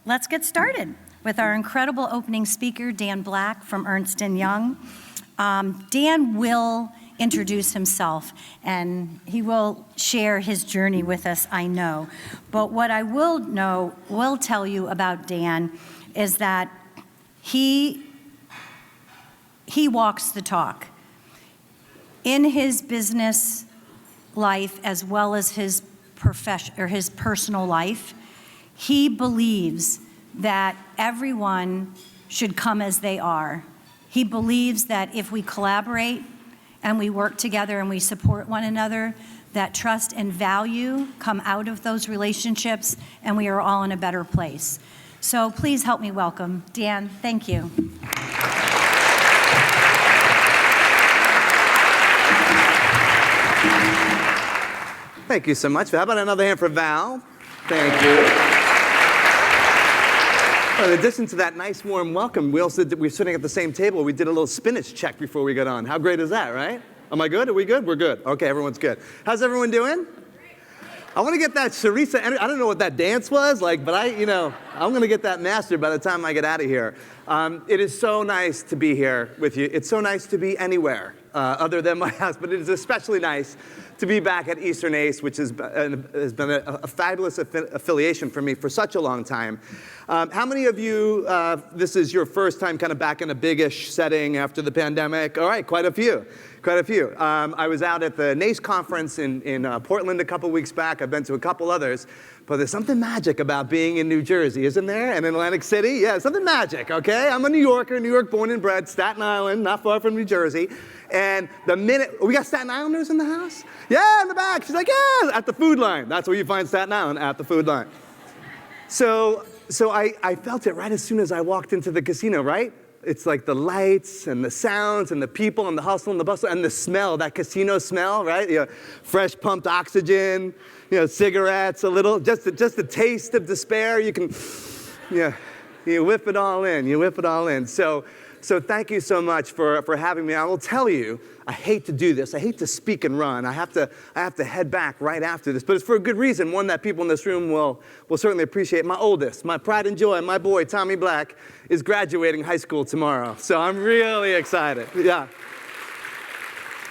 let's get started with our incredible opening speaker, Dan Black from Ernst & Young. Dan will introduce himself, and he will share his journey with us, I know. But what I will tell you about Dan is that he walks the talk. In his business life as well as his personal life, he believes that everyone should come as they are. He believes that if we collaborate and we work together and we support one another, that trust and value come out of those relationships and we are all in a better place. So please help me welcome Dan. Thank you. Thank you so much. How about another hand for Val? Thank you. Well, in addition to that nice warm welcome, we're sitting at the same table. We did a little spinach check before we got on. How great is that, right? Am I good? Are we good? We're good. Okay, everyone's good. How's everyone doing? I want to get that Charissa energy. I don't know what that dance was like, but I'm going to get that mastered by the time I get out of here. It is so nice to be here with you. It's so nice to be anywhere other than my house, but it is especially nice to be back at Eastern EACE, which has been a fabulous affiliation for me for such a long time. How many of you, this is your first time kind of back in a big-ish setting after the pandemic? All right, quite a few. Quite a few. I was out at the NACE conference in Portland a couple weeks back. I've been to a couple others. But there's something magic about being in New Jersey, isn't there? And in Atlantic City? Yeah, something magic, okay? I'm a New Yorker, New York born and bred, Staten Island, not far from New Jersey. And the minute, we got Staten Islanders in the house? Yeah, in the back. She's like, yeah, at the food line. That's where you find Staten Island, at the food line. So I felt it right as soon as I walked into the casino, right? It's like the lights and the sounds and the people and the hustle and the bustle and the smell, that casino smell, right? You know, fresh pumped oxygen, cigarettes, a little, just a taste of despair. You can, you whip it all in. You whip it all in. So thank you so much for having me. I will tell you, I hate to do this. I hate to speak and run. I have to head back right after this, but it's for a good reason. One that people in this room will certainly appreciate. My oldest, my pride and joy, my boy, Tommy Black, is graduating high school tomorrow. So I'm really excited. Yeah.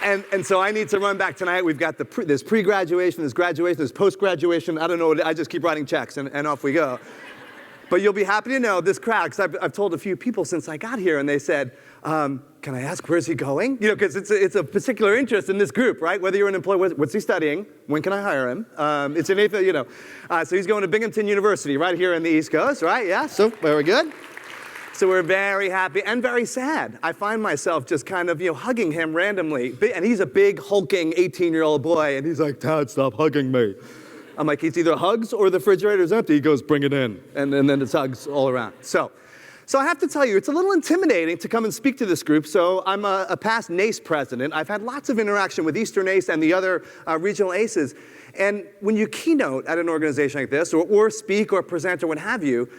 And so I need to run back tonight. We've got there's pre-graduation, there's graduation, there's post-graduation. I don't know, I just keep writing checks and off we go. But you'll be happy to know this crowd, because I've told a few people since I got here, and they said, can I ask, where's he going? Because it's a particular interest in this group, right? Whether you're an employee, what's he studying? When can I hire him? It's an eighth, so he's going to Binghamton University right here in the East Coast, right? Yeah, so very good. So we're very happy and very sad. I find myself just kind of, hugging him randomly. And he's a big, hulking 18-year-old boy, and he's like, Dad, stop hugging me. I'm like, it's either hugs or the refrigerator's empty. He goes, bring it in. And then it's hugs all around. So I have to tell you, it's a little intimidating to come and speak to this group. So I'm a past NACE president. I've had lots of interaction with Eastern EACE and the other regional ACEs. And when you keynote at an organization like this, or speak or present or what have you,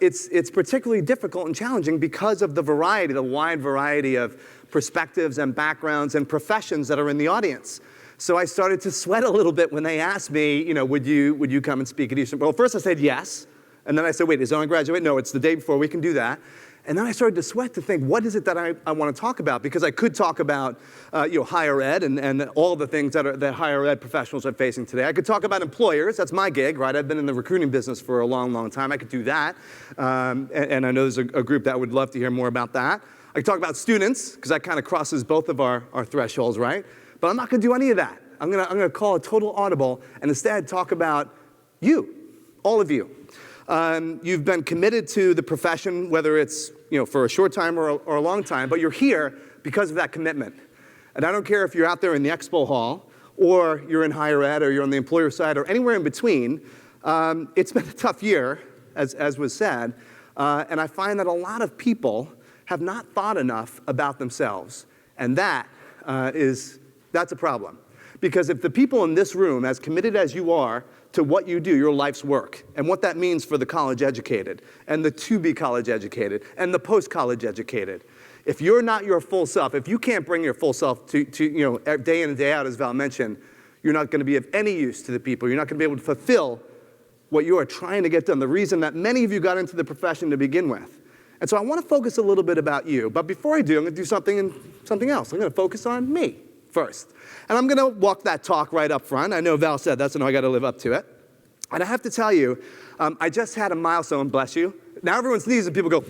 it's particularly difficult and challenging because of the wide variety of perspectives and backgrounds and professions that are in the audience. So I started to sweat a little bit when they asked me, would you come and speak at Eastern? Well, first I said yes, and then I said, wait, is it on graduate? No, it's the day before, we can do that. And then I started to sweat to think, what is it that I want to talk about? Because I could talk about higher ed and all the things that higher ed professionals are facing today. I could talk about employers. That's my gig, right? I've been in the recruiting business for a long, long time. I could do that. And I know there's a group that would love to hear more about that. I could talk about students, because that kind of crosses both of our thresholds, right? But I'm not going to do any of that. I'm going to call a total audible and instead talk about you, all of you. You've been committed to the profession, whether it's for a short time or a long time, but you're here because of that commitment. And I don't care if you're out there in the expo hall, or you're in higher ed, or you're on the employer side, or anywhere in between. It's been a tough year, as was said, and I find that a lot of people have not thought enough about themselves, and that's a problem. Because if the people in this room, as committed as you are to what you do, your life's work, and what that means for the college educated, and the to-be college educated, and the post-college educated, if you're not your full self, if you can't bring your full self to day in and day out, as Val mentioned, you're not going to be of any use to the people. You're not going to be able to fulfill what you are trying to get done, the reason that many of you got into the profession to begin with. And so I want to focus a little bit about you. But before I do, I'm going to do something else. I'm going to focus on me first. And I'm going to walk that talk right up front. I know Val said that, so now I got to live up to it. And I have to tell you, I just had a milestone, bless you. Now everyone sneezes and people go,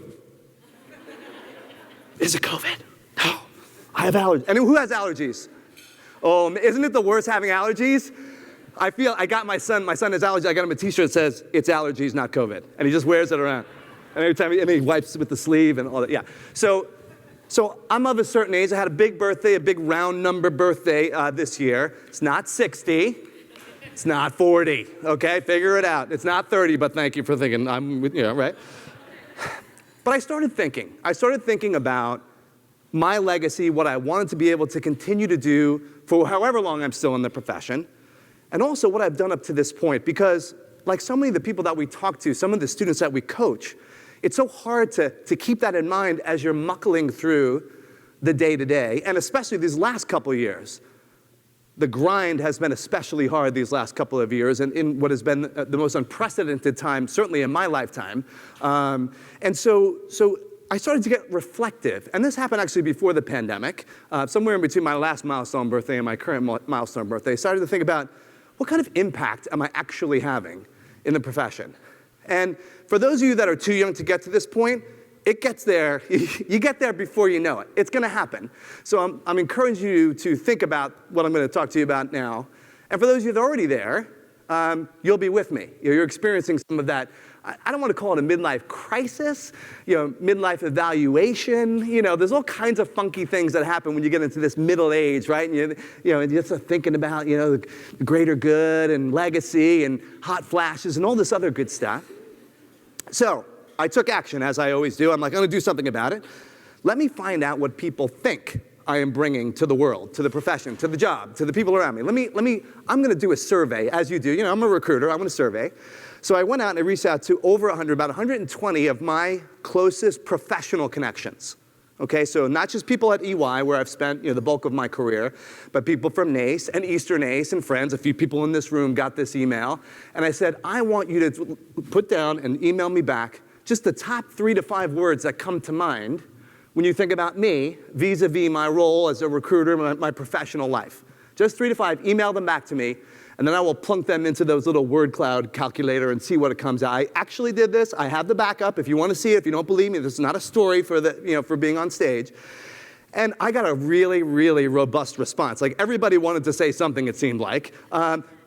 is it COVID? No, I have allergies. And who has allergies? Oh, isn't it the worst having allergies? I got my son has allergies. I got him a t-shirt that says, it's allergies, not COVID. And he just wears it around. And every time he wipes with the sleeve and all that, yeah. So I'm of a certain age. I had a big birthday, a big round number birthday this year. It's not 60. It's not 40, okay? Figure it out. It's not 30, but thank you for thinking. Right? But I started thinking about my legacy, what I wanted to be able to continue to do for however long I'm still in the profession, and also what I've done up to this point. Because like so many of the people that we talk to, some of the students that we coach, it's so hard to keep that in mind as you're muckling through the day-to-day, and especially these last couple of years. The grind has been especially hard these last couple of years, and in what has been the most unprecedented time, certainly in my lifetime. And so I started to get reflective, and this happened actually before the pandemic, somewhere in between my last milestone birthday and my current milestone birthday. I started to think about what kind of impact am I actually having in the profession? And for those of you that are too young to get to this point, it gets there. You get there before you know it. It's going to happen. So I'm encouraging you to think about what I'm going to talk to you about now. And for those of you that are already there, you'll be with me. You're experiencing some of that. I don't want to call it a midlife crisis, midlife evaluation. There's all kinds of funky things that happen when you get into this middle age, right? And you start thinking about, the greater good and legacy and hot flashes and all this other good stuff. So I took action, as I always do. I'm like, I'm going to do something about it. Let me find out what people think I am bringing to the world, to the profession, to the job, to the people around me. I'm going to do a survey, as you do. I'm a recruiter. I'm going to survey. So I went out and I reached out to about 120 of my closest professional connections. Okay, so not just people at EY, where I've spent the bulk of my career, but people from NACE and Eastern ACE and friends. A few people in this room got this email. And I said, I want you to put down and email me back just the top 3 to 5 words that come to mind when you think about me vis-a-vis my role as a recruiter, my professional life. Just 3 to 5, email them back to me, and then I will plunk them into those little word cloud calculator and see what it comes out. I actually did this. I have the backup. If you want to see it, if you don't believe me, this is not a story for for being on stage. And I got a really, really robust response. Like everybody wanted to say something, it seemed like.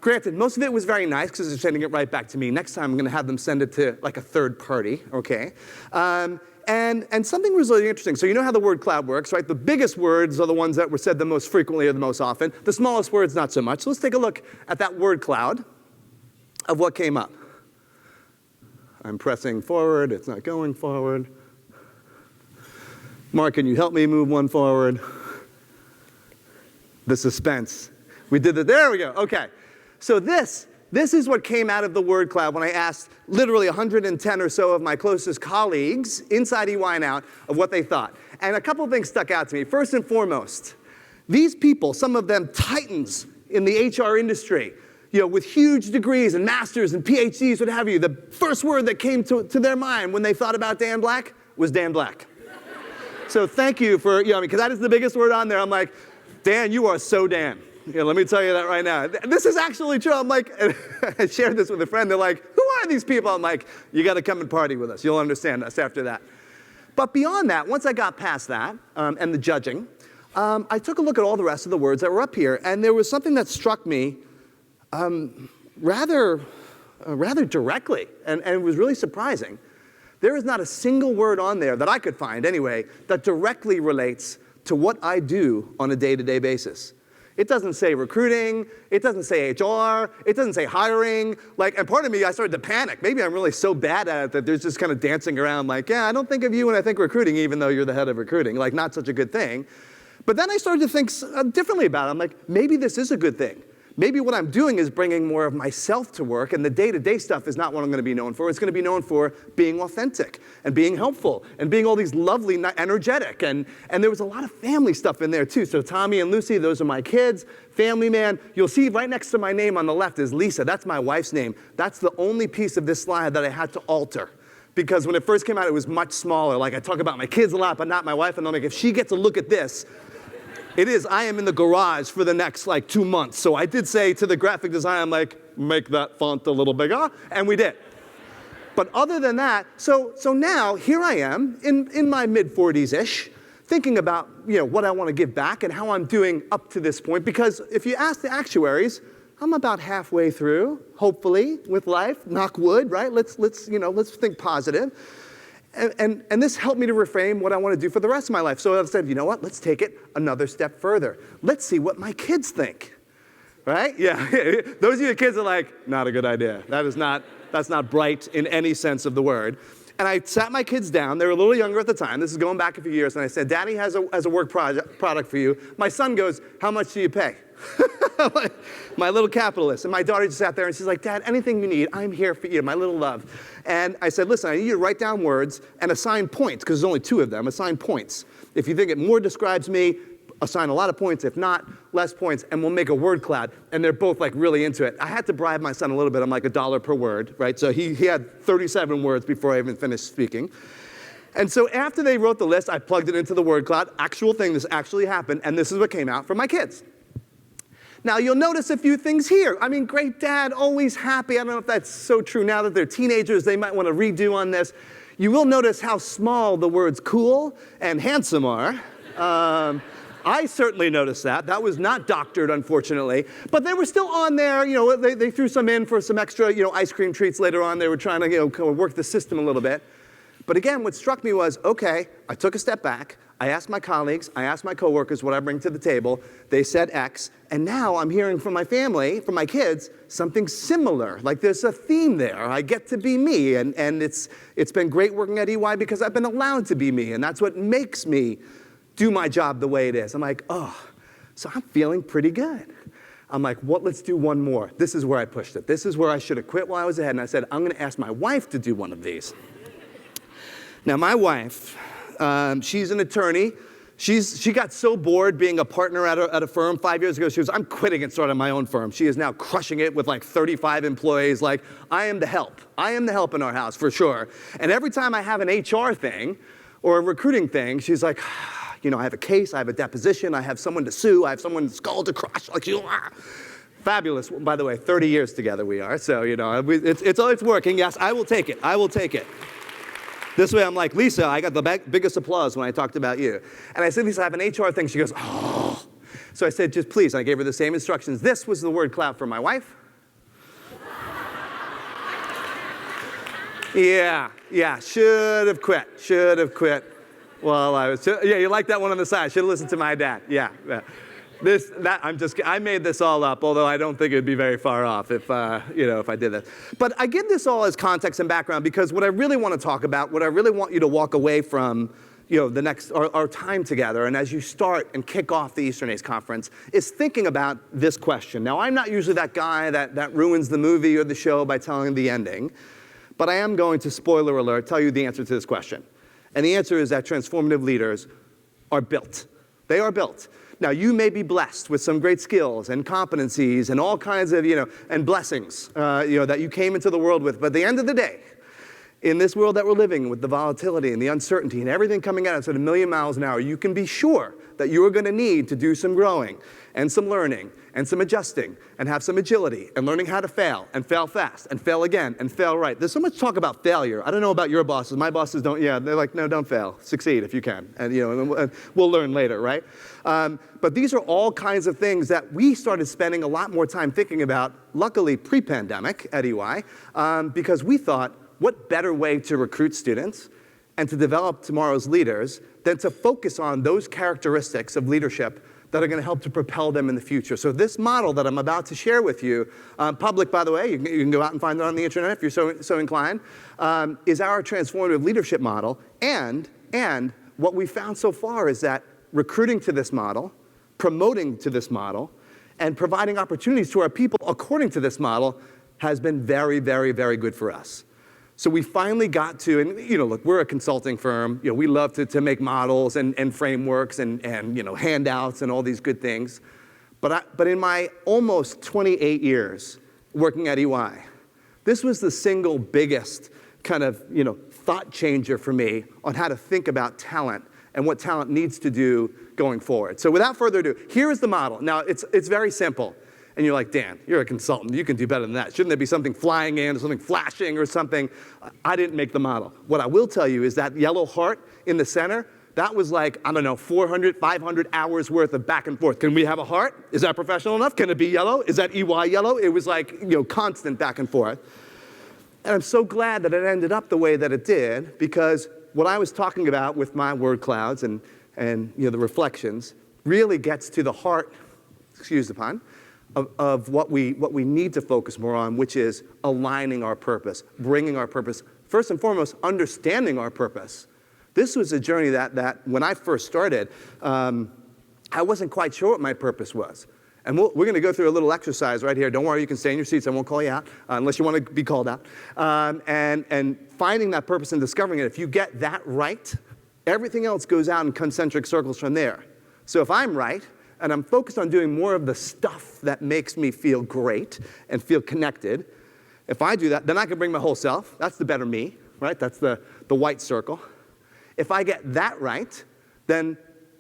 Granted, most of it was very nice because they're sending it right back to me. Next time, I'm going to have them send it to like a third party, okay? And something was really interesting. So you know how the word cloud works, right? The biggest words are the ones that were said the most frequently or the most often. The smallest words, not so much. So let's take a look at that word cloud of what came up. I'm pressing forward. It's not going forward. Mark, can you help me move one forward? The suspense. We did it. There we go. Okay. So this is what came out of the word cloud when I asked literally 110 or so of my closest colleagues inside EY and out of what they thought. And a couple of things stuck out to me. First and foremost, these people, some of them titans in the HR industry, with huge degrees and masters and PhDs, what have you, the first word that came to their mind when they thought about Dan Black was Dan Black. So thank you for, because that is the biggest word on there. I'm like, Dan, you are so Dan. Let me tell you that right now. This is actually true. I'm like, I shared this with a friend. They're like, who are these people? I'm like, you got to come and party with us. You'll understand us after that. But beyond that, once I got past that and the judging, I took a look at all the rest of the words that were up here. And there was something that struck me rather directly. And it was really surprising. There is not a single word on there that I could find anyway that directly relates to what I do on a day-to-day basis. It doesn't say recruiting, it doesn't say HR, it doesn't say hiring. And part of me, I started to panic. Maybe I'm really so bad at it that there's just kind of dancing around like, yeah, I don't think of you when I think recruiting, even though you're the head of recruiting. Not such a good thing. But then I started to think differently about it. I'm like, maybe this is a good thing. maybe what I'm doing is bringing more of myself to work, and the day-to-day stuff is not what I'm going to be known for. It's going to be known for being authentic and being helpful and being all these lovely, energetic. And there was a lot of family stuff in there, too. So Tommy and Lucy, those are my kids. Family man. You'll see right next to my name on the left is Lisa. That's my wife's name. That's the only piece of this slide that I had to alter. Because when it first came out, it was much smaller. Like, I talk about my kids a lot, but not my wife. And I'm like, if she gets a look at this, I am in the garage for the next, 2 months. So I did say to the graphic designer, I'm like, make that font a little bigger. And we did. But other than that, so now, here I am, in my mid-40s-ish, thinking about, what I want to give back and how I'm doing up to this point. Because if you ask the actuaries, I'm about halfway through, hopefully, with life, knock wood, right? Let's think positive. And this helped me to reframe what I want to do for the rest of my life. So I said, you know what? Let's take it another step further. Let's see what my kids think, right? Yeah, those of you kids are like, not a good idea. That's not bright in any sense of the word. And I sat my kids down. They were a little younger at the time. This is going back a few years. And I said, Daddy has a work product for you. My son goes, how much do you pay? My little capitalist. And my daughter just sat there and she's like, Dad, anything you need, I'm here for you, my little love. And I said, listen, I need you to write down words and assign points, because there's only 2 of them, assign points. If you think it more describes me, assign a lot of points. If not, less points, and we'll make a word cloud. And they're both really into it. I had to bribe my son a little bit. I'm like $1 per word, right? So he had 37 words before I even finished speaking. And so after they wrote the list, I plugged it into the word cloud. Actual thing, this actually happened, and this is what came out for my kids. Now, you'll notice a few things here. I mean, great dad, always happy. I don't know if that's so true now that they're teenagers. They might want to redo on this. You will notice how small the words cool and handsome are. I certainly noticed that. That was not doctored, unfortunately. But they were still on there. They threw some in for some extra, ice cream treats later on. They were trying to, kind of work the system a little bit. But again, what struck me was, okay, I took a step back. I asked my colleagues, I asked my coworkers what I bring to the table. They said X. And now I'm hearing from my family, from my kids, something similar. Like there's a theme there. I get to be me. And it's been great working at EY because I've been allowed to be me. And that's what makes me do my job the way it is. I'm like, oh, so I'm feeling pretty good. I'm like, let's do one more. This is where I pushed it. This is where I should have quit while I was ahead. And I said, I'm going to ask my wife to do one of these. Now, my wife, she's an attorney. She got so bored being a partner at a firm 5 years ago. She was, I'm quitting and starting my own firm. She is now crushing it with 35 employees. I am the help. I am the help in our house, for sure. And every time I have an HR thing or a recruiting thing, she's like, I have a case, I have a deposition, I have someone to sue, I have someone's skull to crush. Fabulous. By the way, 30 years together we are. So, it's working. Yes, I will take it. I will take it. This way I'm like, Lisa, I got the biggest applause when I talked about you. And I said, Lisa, I have an HR thing. She goes, oh. So I said, just please. I gave her the same instructions. This was the word cloud for my wife. Yeah, should have quit. Well, you like that one on the side. Should have listened to my dad. Yeah. I made this all up, although I don't think it would be very far off if I did this. But I give this all as context and background because what I really want to talk about, what I really want you to walk away from, our time together, and as you start and kick off the Eastern ACE conference, is thinking about this question. Now, I'm not usually that guy that ruins the movie or the show by telling the ending, but I am going to, spoiler alert, tell you the answer to this question. And the answer is that transformative leaders are built. They are built. Now, you may be blessed with some great skills and competencies and all kinds of, and blessings, that you came into the world with. But at the end of the day, in this world that we're living with the volatility and the uncertainty and everything coming at us at 1,000,000 miles an hour, you can be sure that you are going to need to do some growing and some learning and some adjusting and have some agility and learning how to fail and fail fast and fail again and fail right. There's so much talk about failure. I don't know about your bosses. My bosses they're like, no, don't fail. Succeed if you can. And, and we'll learn later, right? But these are all kinds of things that we started spending a lot more time thinking about, luckily pre-pandemic at EY, because we thought, what better way to recruit students and to develop tomorrow's leaders than to focus on those characteristics of leadership that are going to help to propel them in the future. So this model that I'm about to share with you, public, by the way, you can go out and find it on the internet if you're so inclined, is our transformative leadership model. And what we found so far is that recruiting to this model, promoting to this model, and providing opportunities to our people according to this model has been very, very, very good for us. So we finally got to, and look, we're a consulting firm. We love to make models and frameworks and handouts and all these good things. But in my almost 28 years working at EY, this was the single biggest kind of thought changer for me on how to think about talent and what talent needs to do going forward. So without further ado, here is the model. Now, it's very simple. And you're like, Dan, you're a consultant. You can do better than that. Shouldn't there be something flying in or something flashing or something? I didn't make the model. What I will tell you is that yellow heart in the center, that was like, I don't know, 400, 500 hours worth of back and forth. Can we have a heart? Is that professional enough? Can it be yellow? Is that EY yellow? It was like, constant back and forth. And I'm so glad that it ended up the way that it did, because what I was talking about with my word clouds and the reflections really gets to the heart, excuse the pun, of what we need to focus more on, which is aligning our purpose, bringing our purpose, first and foremost, understanding our purpose. This was a journey that when I first started, I wasn't quite sure what my purpose was. And we're going to go through a little exercise right here. Don't worry, you can stay in your seats. I won't call you out unless you want to be called out. And finding that purpose and discovering it, if you get that right, everything else goes out in concentric circles from there. So if I'm right, and I'm focused on doing more of the stuff that makes me feel great and feel connected, if I do that, then I can bring my whole self. That's the better me, right? That's the white circle. If I get that right, then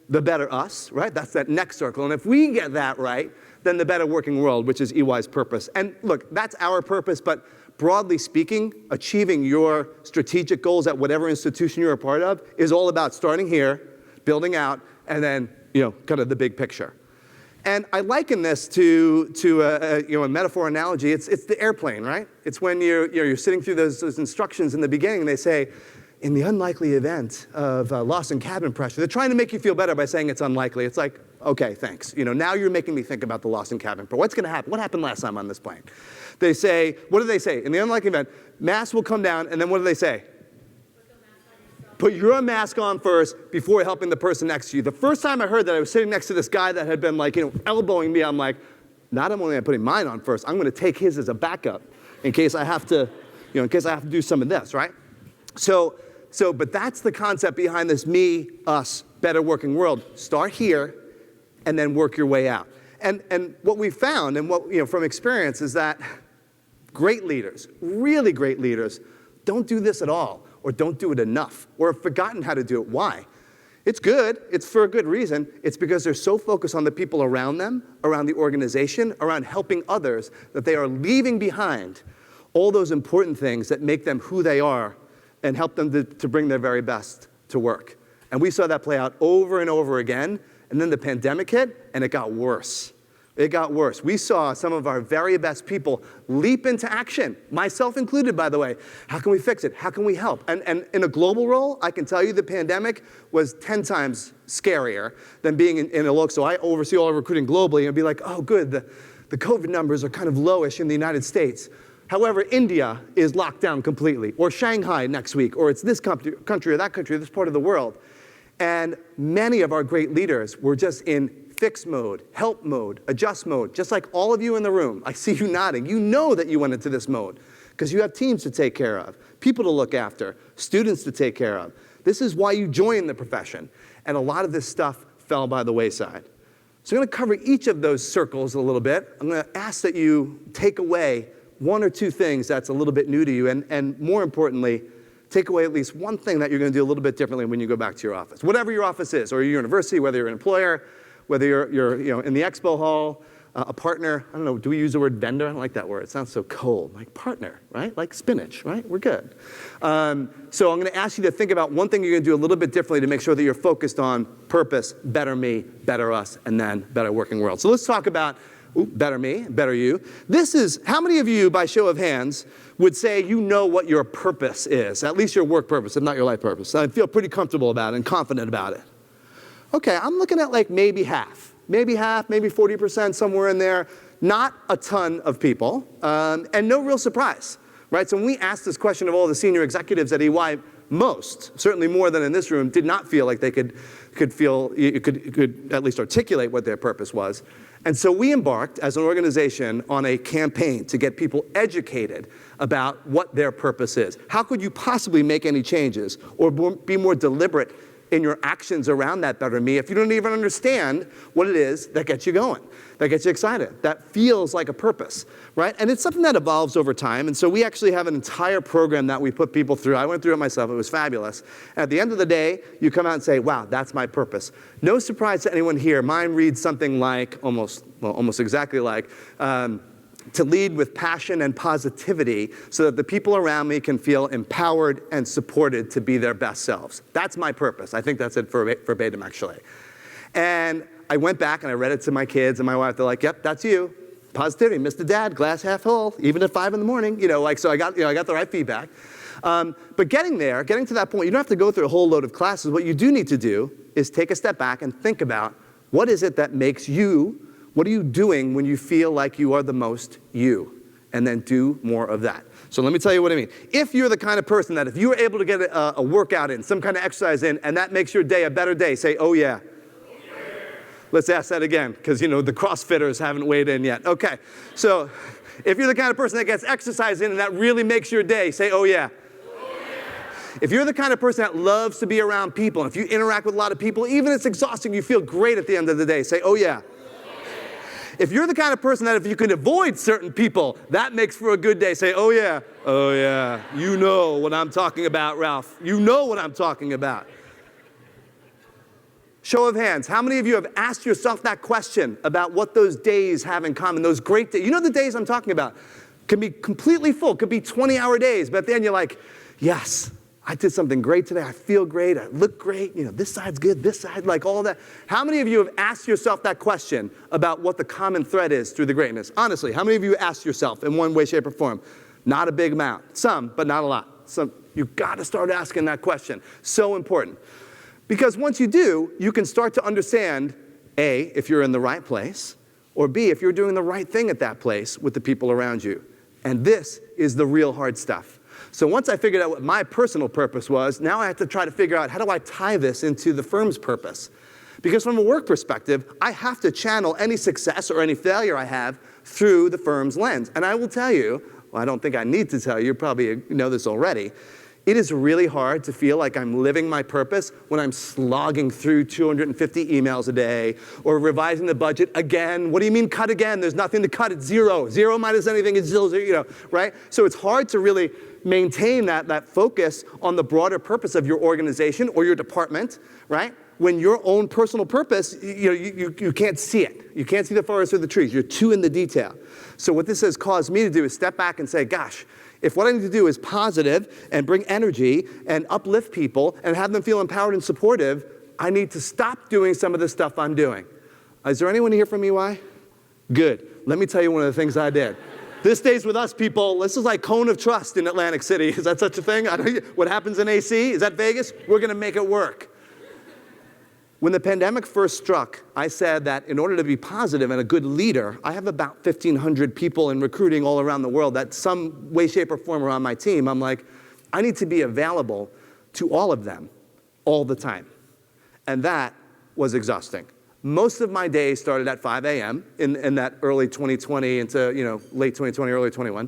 the better us, right? That's that next circle. And if we get that right, then the better working world, which is EY's purpose. And look, that's our purpose, but broadly speaking, achieving your strategic goals at whatever institution you're a part of is all about starting here, building out, and then kind of the big picture. And I liken this to a metaphor analogy. It's the airplane, right? It's when you're sitting through those instructions in the beginning, they say, in the unlikely event of loss in cabin pressure, they're trying to make you feel better by saying it's unlikely. It's like, okay, thanks. Now you're making me think about the loss in cabin pressure. What's going to happen? What happened last time on this plane? They say, what do they say? In the unlikely event, mask will come down, and then what do they say? Put your mask on first before helping the person next to you. The first time I heard that, I was sitting next to this guy that had been elbowing me. I'm like, not only am I putting mine on first, I'm going to take his as a backup in case I have to, do some of this, right? But that's the concept behind this me, us, better working world. Start here and then work your way out. And what we found and what, from experience is that great leaders, really great leaders, don't do this at all, or don't do it enough, or have forgotten how to do it. Why? It's good. It's for a good reason. It's because they're so focused on the people around them, around the organization, around helping others, that they are leaving behind all those important things that make them who they are and help them to bring their very best to work. And we saw that play out over and over again. And then the pandemic hit, and it got worse. It got worse. We saw some of our very best people leap into action, myself included, by the way. How can we fix it? How can we help? And in a global role, I can tell you the pandemic was 10 times scarier than being in a local. So I oversee all of recruiting globally and be like, oh, good, the COVID numbers are kind of lowish in the United States. However, India is locked down completely, or Shanghai next week, or it's this country or that country, or this part of the world. And many of our great leaders were just in fix mode, help mode, adjust mode, just like all of you in the room. I see you nodding. You know that you went into this mode because you have teams to take care of, people to look after, students to take care of. This is why you joined the profession. And a lot of this stuff fell by the wayside. So I'm going to cover each of those circles a little bit. I'm going to ask that you take away one or two things that's a little bit new to you, and more importantly, take away at least one thing that you're going to do a little bit differently when you go back to your office. Whatever your office is, or your university, whether you're an employer, whether you're in the expo hall, a partner. I don't know, do we use the word vendor? I don't like that word. It sounds so cold. Like partner, right? Like spinach, right? We're good. So I'm going to ask you to think about one thing you're going to do a little bit differently to make sure that you're focused on purpose, better me, better us, and then better working world. So let's talk about better me, better you. This is, how many of you, by show of hands, would say you know what your purpose is, at least your work purpose, if not your life purpose? I feel pretty comfortable about it and confident about it. Okay, I'm looking at like maybe half, maybe 40%, somewhere in there. Not a ton of people, and no real surprise, right? So when we asked this question of all the senior executives at EY, most, certainly more than in this room, did not feel like they could at least articulate what their purpose was. And so we embarked as an organization on a campaign to get people educated about what their purpose is. How could you possibly make any changes or be more deliberate in your actions around that better me if you don't even understand what it is that gets you going, that gets you excited, that feels like a purpose, right? And it's something that evolves over time. And so we actually have an entire program that we put people through. I went through it myself. It was fabulous. And at the end of the day, you come out and say, wow, that's my purpose. No surprise to anyone here. Mine reads something like, almost exactly like, to lead with passion and positivity so that the people around me can feel empowered and supported to be their best selves. That's my purpose. I think that's it verbatim, actually. And I went back and I read it to my kids and my wife. They're like, yep, that's you. Positivity, Mr. Dad, glass half full, even at 5 in the morning. So I got the right feedback. But getting to that point, you don't have to go through a whole load of classes. What you do need to do is take a step back and think about what is it that makes you. What are you doing when you feel like you are the most you? And then do more of that. So let me tell you what I mean. If you're the kind of person that if you were able to get a workout in, some kind of exercise in, and that makes your day a better day, say, oh yeah. Let's ask that again, because the CrossFitters haven't weighed in yet. Okay, so if you're the kind of person that gets exercise in and that really makes your day, say, oh yeah. If you're the kind of person that loves to be around people, and if you interact with a lot of people, even if it's exhausting, you feel great at the end of the day, say, oh yeah. If you're the kind of person that if you can avoid certain people, that makes for a good day, say, oh yeah. Oh yeah, you know what I'm talking about, Ralph. You know what I'm talking about. Show of hands, how many of you have asked yourself that question about what those days have in common, those great days? You know the days I'm talking about can be completely full, could be 20-hour days, but then you're like, yes, I did something great today. I feel great. I look great. This side's good, this side, like all that. How many of you have asked yourself that question about what the common thread is through the greatness? Honestly, how many of you asked yourself in one way, shape, or form? Not a big amount. Some, but not a lot. You've got to start asking that question. So important. Because once you do, you can start to understand, A, if you're in the right place, or B, if you're doing the right thing at that place with the people around you. And this is the real hard stuff. So once I figured out what my personal purpose was, now I have to try to figure out how do I tie this into the firm's purpose. Because from a work perspective, I have to channel any success or any failure I have through the firm's lens. And I will tell you, well, I don't think I need to tell you, you probably know this already, it is really hard to feel like I'm living my purpose when I'm slogging through 250 emails a day or revising the budget again. What do you mean cut again? There's nothing to cut. It's zero. Zero minus anything is zero, right? So it's hard to really maintain that focus on the broader purpose of your organization or your department, right? When your own personal purpose, you can't see it. You can't see the forest through the trees. You're too in the detail. So what this has caused me to do is step back and say, gosh, if what I need to do is positive and bring energy and uplift people and have them feel empowered and supportive, I need to stop doing some of the stuff I'm doing. Is there anyone here from EY? Good. Let me tell you one of the things I did. This stays with us, people. This is like Cone of Trust in Atlantic City. Is that such a thing? What happens in AC? Is that Vegas? We're going to make it work. When the pandemic first struck, I said that in order to be positive and a good leader, I have about 1,500 people in recruiting all around the world that some way, shape, or form are on my team. I'm like, I need to be available to all of them all the time. And that was exhausting. Most of my day started at 5 a.m. in that early 2020 into late 2020, early 21.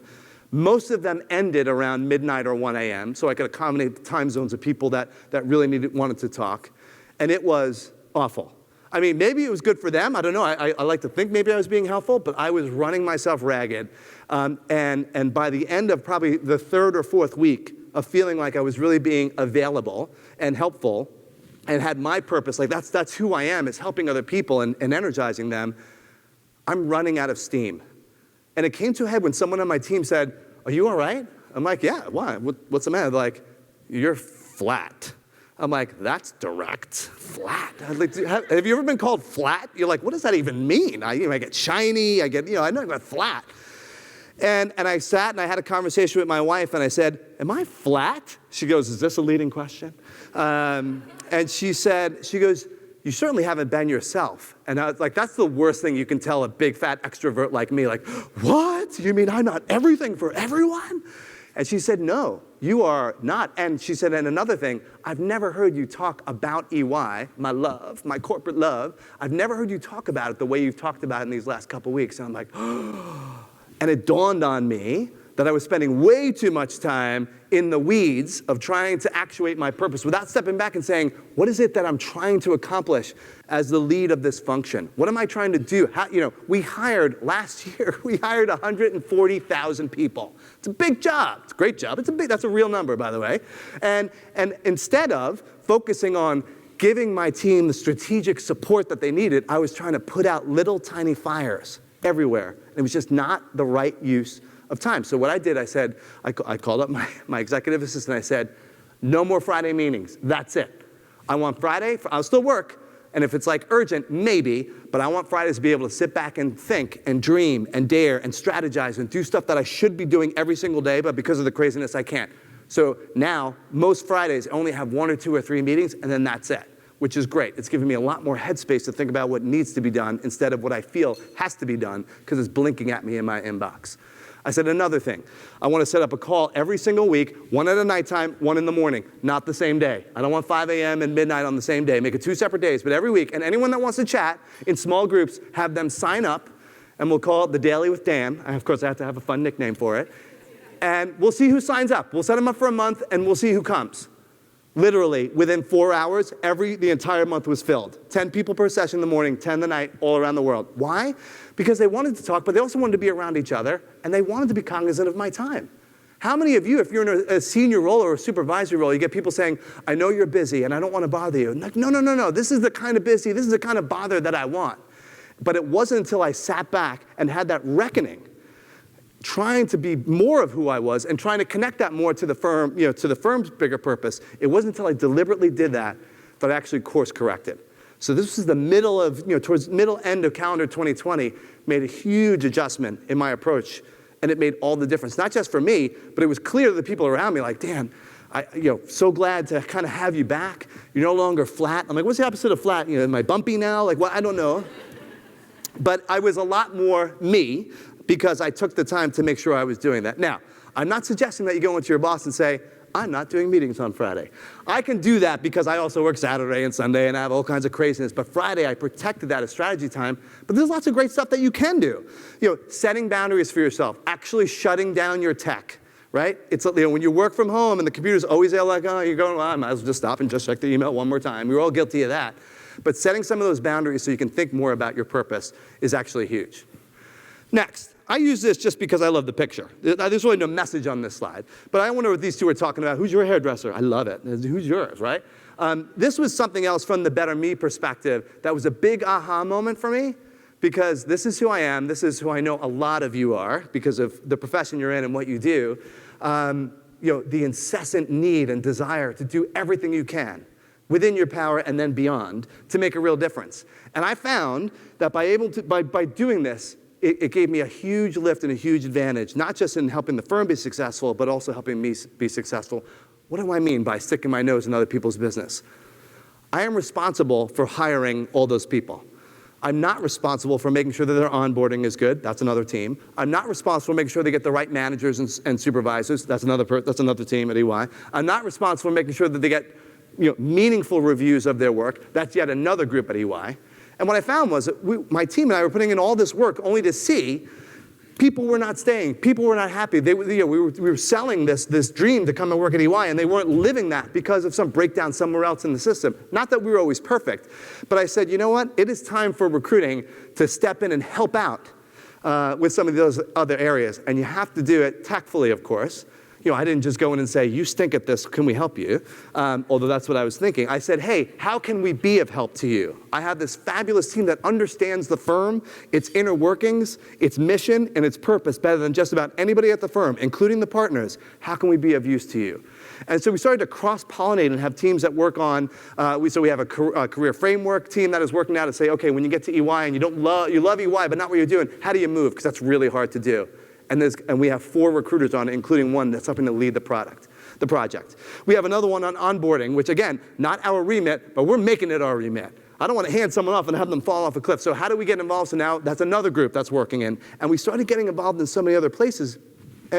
Most of them ended around midnight or 1 a.m. so I could accommodate the time zones of people that really wanted to talk. And it was awful. I mean, maybe it was good for them. I don't know. I like to think maybe I was being helpful, but I was running myself ragged. And by the end of probably the third or fourth week of feeling like I was really being available and helpful and had my purpose, like that's who I am, is helping other people and energizing them, I'm running out of steam. And it came to a head when someone on my team said, are you all right? I'm like, yeah, why? What's the matter? They're like, you're flat. I'm like, that's direct. Flat. Like, have you ever been called flat? You're like, what does that even mean? I get shiny. I know I'm flat. And I sat and I had a conversation with my wife and I said, am I flat? She goes, is this a leading question? And she goes, you certainly haven't been yourself. And I was like, that's the worst thing you can tell a big fat extrovert like me. Like, what? You mean I'm not everything for everyone? And she said, no, you are not. And she said, and another thing, I've never heard you talk about EY, my love, my corporate love. I've never heard you talk about it the way you've talked about it in these last couple weeks. And I'm like, oh. And it dawned on me that I was spending way too much time in the weeds of trying to actuate my purpose without stepping back and saying, what is it that I'm trying to accomplish as the lead of this function? What am I trying to do? We hired last year, we hired 140,000 people. It's a big job. It's a great job. That's a real number, by the way. And instead of focusing on giving my team the strategic support that they needed, I was trying to put out little tiny fires everywhere. It was just not the right use of time. So what I did, I called up my executive assistant. I said, no more Friday meetings. That's it. I want Friday. I'll still work. And if it's like urgent, maybe. But I want Fridays to be able to sit back and think and dream and dare and strategize and do stuff that I should be doing every single day, but because of the craziness, I can't. So now, most Fridays only have 1 or 2 or 3 meetings, and then that's it, which is great. It's giving me a lot more headspace to think about what needs to be done instead of what I feel has to be done because it's blinking at me in my inbox. I said another thing. I want to set up a call every single week, 1 at a nighttime, 1 in the morning, not the same day. I don't want 5 a.m. and midnight on the same day. Make it 2 separate days, but every week. And anyone that wants to chat in small groups, have them sign up, and we'll call it the Daily with Dan. Of course, I have to have a fun nickname for it. And we'll see who signs up. We'll set them up for a month, and we'll see who comes. Literally, within 4 hours, the entire month was filled. 10 people per session in the morning, 10 the night, all around the world. Why? Because they wanted to talk, but they also wanted to be around each other, and they wanted to be cognizant of my time. How many of you, if you're in a senior role or a supervisory role, you get people saying, I know you're busy, and I don't want to bother you. Like, no. This is the kind of busy, this is the kind of bother that I want. But it wasn't until I sat back and had that reckoning, trying to be more of who I was and trying to connect that more to the firm, to the firm's bigger purpose. It wasn't until I deliberately did that I actually course corrected. So this was the middle of, towards middle end of calendar 2020, made a huge adjustment in my approach, and it made all the difference. Not just for me, but it was clear to the people around me, like, Dan, so glad to kind of have you back. You're no longer flat. I'm like, what's the opposite of flat? Am I bumpy now? Like, well, I don't know. But I was a lot more me, because I took the time to make sure I was doing that. Now, I'm not suggesting that you go into your boss and say, I'm not doing meetings on Friday. I can do that because I also work Saturday and Sunday and I have all kinds of craziness. But Friday, I protected that as strategy time. But there's lots of great stuff that you can do. Setting boundaries for yourself, actually shutting down your tech, right? It's when you work from home and the computer's always there like, oh, you're going, well, I might as well just stop and just check the email one more time. We're all guilty of that. But setting some of those boundaries so you can think more about your purpose is actually huge. Next, I use this just because I love the picture. There's really no message on this slide. But I wonder what these two are talking about. Who's your hairdresser? I love it. Who's yours, right? This was something else from the Better Me perspective that was a big aha moment for me, because this is who I am. This is who I know a lot of you are because of the profession you're in and what you do. The incessant need and desire to do everything you can within your power and then beyond to make a real difference. And I found that by doing this, it gave me a huge lift and a huge advantage, not just in helping the firm be successful, but also helping me be successful. What do I mean by sticking my nose in other people's business? I am responsible for hiring all those people. I'm not responsible for making sure that their onboarding is good. That's another team. I'm not responsible for making sure they get the right managers and supervisors. That's another team at EY. I'm not responsible for making sure that they get meaningful reviews of their work. That's yet another group at EY. And what I found was that my team and I were putting in all this work only to see people were not staying. People were not happy. We were selling this dream to come and work at EY, and they weren't living that because of some breakdown somewhere else in the system. Not that we were always perfect, but I said, you know what? It is time for recruiting to step in and help out with some of those other areas. And you have to do it tactfully, of course. I didn't just go in and say, you stink at this, can we help you? Although that's what I was thinking. I said, hey, how can we be of help to you? I have this fabulous team that understands the firm, its inner workings, its mission, and its purpose better than just about anybody at the firm, including the partners. How can we be of use to you? And so we started to cross-pollinate and have teams that work on, so we have a career framework team that is working now to say, okay, when you get to EY and you love EY, but not what you're doing, how do you move? Because that's really hard to do. And we have 4 recruiters on it, including one that's helping to lead the project. We have another one on onboarding, which again, not our remit, but we're making it our remit. I don't want to hand someone off and have them fall off a cliff. So how do we get involved? So now that's another group that's working in. And we started getting involved in so many other places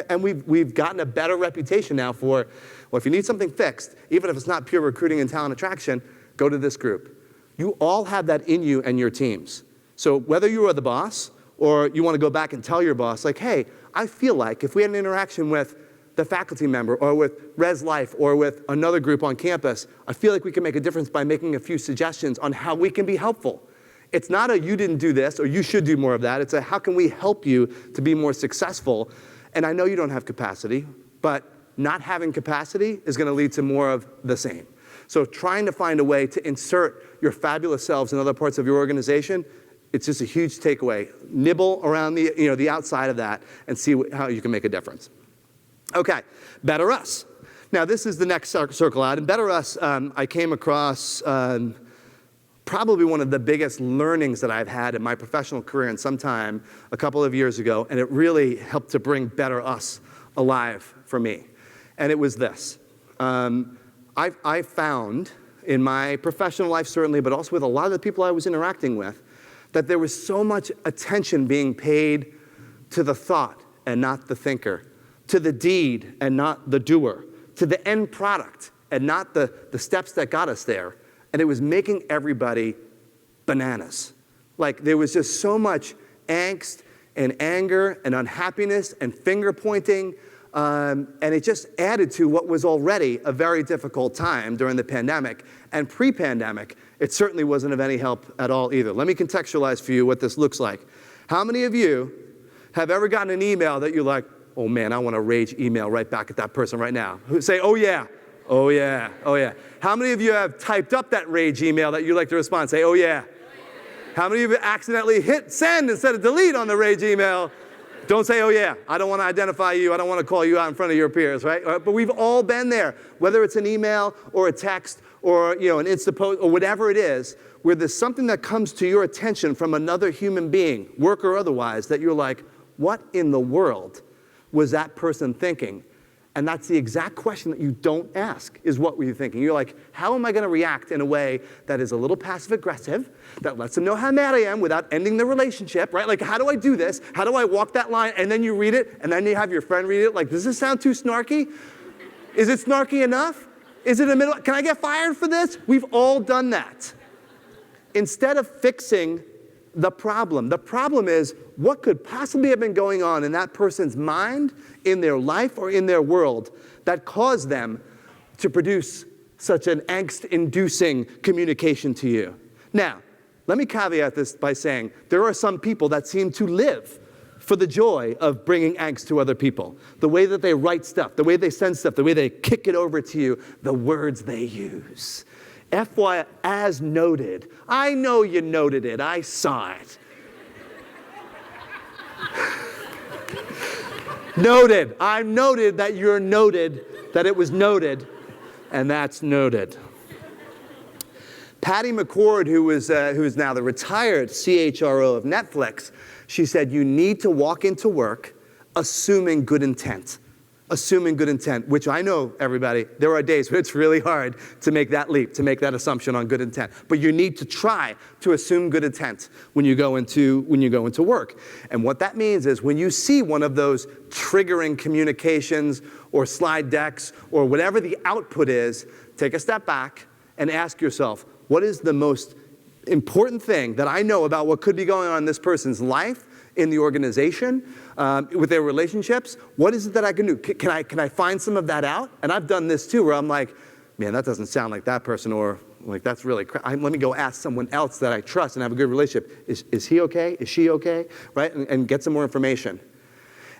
And we've gotten a better reputation now for, well, if you need something fixed, even if it's not pure recruiting and talent attraction, go to this group. You all have that in you and your teams. So whether you are the boss or you want to go back and tell your boss, like, hey, I feel like if we had an interaction with the faculty member or with Res Life or with another group on campus, I feel like we can make a difference by making a few suggestions on how we can be helpful. It's not a you didn't do this or you should do more of that. It's a how can we help you to be more successful. And I know you don't have capacity, but not having capacity is going to lead to more of the same. So trying to find a way to insert your fabulous selves in other parts of your organization, it's just a huge takeaway. Nibble around the outside of that and see how you can make a difference. Okay, Better Us. Now this is the next circle out. And Better Us, I came across probably one of the biggest learnings that I've had in my professional career in some time a couple of years ago, and it really helped to bring Better Us alive for me. And it was this. I found in my professional life certainly, but also with a lot of the people I was interacting with, that there was so much attention being paid to the thought and not the thinker, to the deed and not the doer, to the end product and not the steps that got us there. And it was making everybody bananas. Like there was just so much angst and anger and unhappiness and finger pointing. And it just added to what was already a very difficult time during the pandemic. And pre-pandemic, it certainly wasn't of any help at all either. Let me contextualize for you what this looks like. How many of you have ever gotten an email that you're like, oh man, I want to rage email right back at that person right now? Say, oh yeah, oh yeah, oh yeah. How many of you have typed up that rage email that you like to respond? Say, oh yeah. How many of you accidentally hit send instead of delete on the rage email? Don't say, oh yeah, I don't want to identify you, I don't want to call you out in front of your peers, right? But we've all been there, whether it's an email or a text or an Insta post or whatever it is, where there's something that comes to your attention from another human being, work or otherwise, that you're like, what in the world was that person thinking? And that's the exact question that you don't ask, is what were you thinking? You're like, how am I going to react in a way that is a little passive-aggressive, that lets them know how mad I am without ending the relationship, right? Like, how do I do this? How do I walk that line? And then you read it, and then you have your friend read it. Like, does this sound too snarky? Is it snarky enough? Is it a middle? Can I get fired for this? We've all done that. Instead of fixing the problem is what could possibly have been going on in that person's mind, in their life, or in their world that caused them to produce such an angst-inducing communication to you. Now, let me caveat this by saying there are some people that seem to live for the joy of bringing angst to other people. The way that they write stuff, the way they send stuff, the way they kick it over to you, the words they use. FYI, as noted. I know you noted it. I saw it. Noted. I noted that you're noted, that it was noted, and that's noted. Patty McCord, who is now the retired CHRO of Netflix, she said, you need to walk into work assuming good intent. Assuming good intent, which I know, everybody, there are days where it's really hard to make that leap, to make that assumption on good intent. But you need to try to assume good intent when you go into work. And what that means is when you see one of those triggering communications or slide decks or whatever the output is, take a step back and ask yourself, what is the most important thing that I know about what could be going on in this person's life, in the organization, with their relationships? What is it that I can do? Can I find some of that out? And I've done this too, where I'm like, man, that doesn't sound like that person, or like that's really let me go ask someone else that I trust and have a good relationship. Is he okay? Is she okay? Right? And get some more information.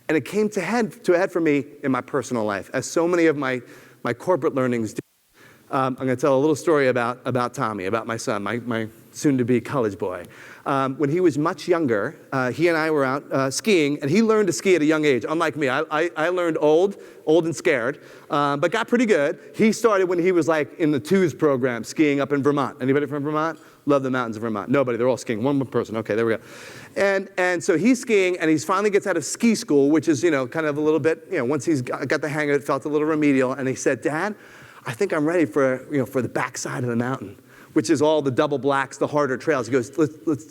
And it came to a head for me in my personal life, as so many of my corporate learnings do. I'm going to tell a little story about Tommy, about my son, my soon-to-be college boy. When he was much younger, he and I were out skiing, and he learned to ski at a young age. Unlike me, I learned old and scared, but got pretty good. He started when he was like in the TWOS program, skiing up in Vermont. Anybody from Vermont? Love the mountains of Vermont. Nobody, they're all skiing. One person, okay, there we go. And so he's skiing, and he finally gets out of ski school, which is, kind of a little bit, once he's got the hang of it, felt a little remedial, and he said, Dad, I think I'm ready for the backside of the mountain, which is all the double blacks, the harder trails. He goes,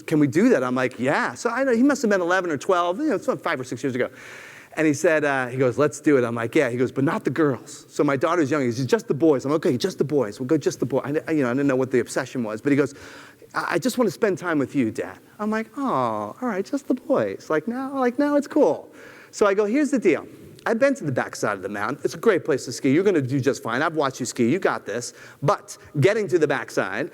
can we do that? I'm like, yeah. So I know he must have been 11 or 12, it's 5 or 6 years ago. And he said, he goes, let's do it. I'm like, yeah. He goes, but not the girls. So my daughter's young. He goes, just the boys. I'm like, okay, just the boys. We'll go just the boys. I didn't know what the obsession was. But he goes, I just want to spend time with you, Dad. I'm like, oh, all right, just the boys. Like now it's cool. So I go, here's the deal. I've been to the backside of the mountain. It's a great place to ski. You're going to do just fine. I've watched you ski. You got this. But getting to the backside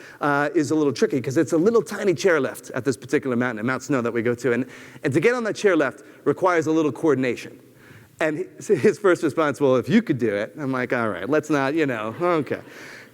is a little tricky because it's a little tiny chairlift at this particular mountain, at Mount Snow that we go to. And to get on that chairlift requires a little coordination. And his first response, well, if you could do it. I'm like, all right, let's not, okay.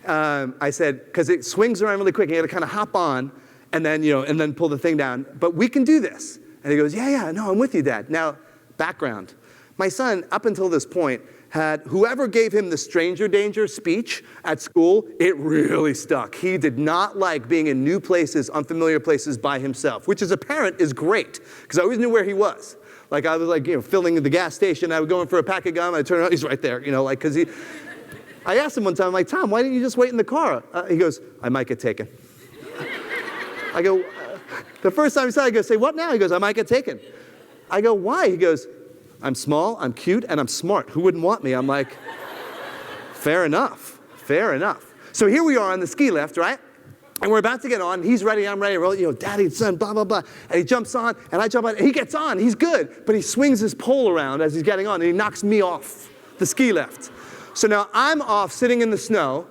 I said, because it swings around really quick. You got to kind of hop on and then pull the thing down. But we can do this. And he goes, yeah, no, I'm with you, Dad. Now, background. My son, up until this point, had whoever gave him the stranger danger speech at school, it really stuck. He did not like being in new places, unfamiliar places by himself, which as a parent is great, because I always knew where he was. Like I was filling the gas station, I was going for a pack of gum, I turned around, he's right there, because I asked him one time, I'm like, Tom, why didn't you just wait in the car? He goes, I might get taken. I go, the first time he said it, I go, say what now? He goes, I might get taken. I go, why? He goes, I'm small, I'm cute, and I'm smart. Who wouldn't want me? I'm like, fair enough, fair enough. So here we are on the ski lift, right? And we're about to get on. He's ready, I'm ready. Daddy, son, blah, blah, blah. And he jumps on, and I jump on. And he gets on, he's good. But he swings his pole around as he's getting on, and he knocks me off the ski lift. So now I'm off sitting in the snow,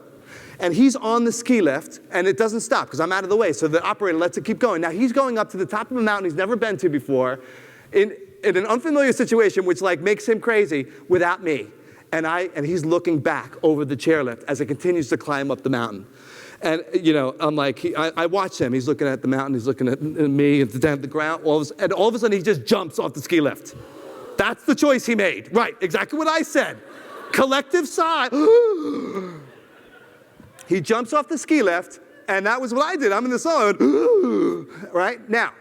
and he's on the ski lift, and it doesn't stop because I'm out of the way. So the operator lets it keep going. Now he's going up to the top of a mountain he's never been to before in an unfamiliar situation, which makes him crazy without me. And he's looking back over the chairlift as it continues to climb up the mountain. And, I'm like, I watch him. He's looking at the mountain. He's looking at me and down at the ground. And all of a sudden, he just jumps off the ski lift. That's the choice he made. Right, exactly what I said. Collective sigh. He jumps off the ski lift, and that was what I did. I'm in the zone. Right? Now,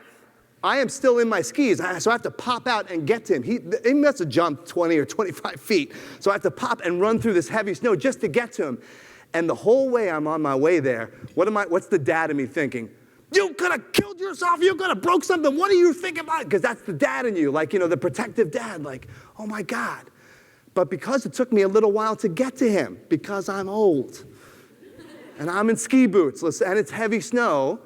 I am still in my skis, so I have to pop out and get to him. He must have jumped 20 or 25 feet. So I have to pop and run through this heavy snow just to get to him. And the whole way I'm on my way there, what's the dad in me thinking? You could have killed yourself. You could have broke something. What are you thinking about? Because that's the dad in you, the protective dad, oh my God. But because it took me a little while to get to him, because I'm old, and I'm in ski boots, and it's heavy snow,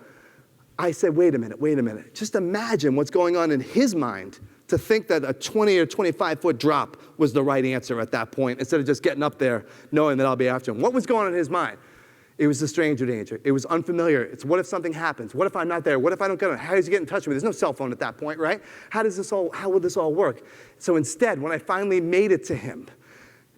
I said, wait a minute. Just imagine what's going on in his mind to think that a 20 or 25-foot drop was the right answer at that point, instead of just getting up there knowing that I'll be after him. What was going on in his mind? It was the stranger danger. It was unfamiliar. It's what if something happens? What if I'm not there? What if I don't get on? How does he get in touch with me? There's no cell phone at that point, right? How will this all work? So instead, when I finally made it to him,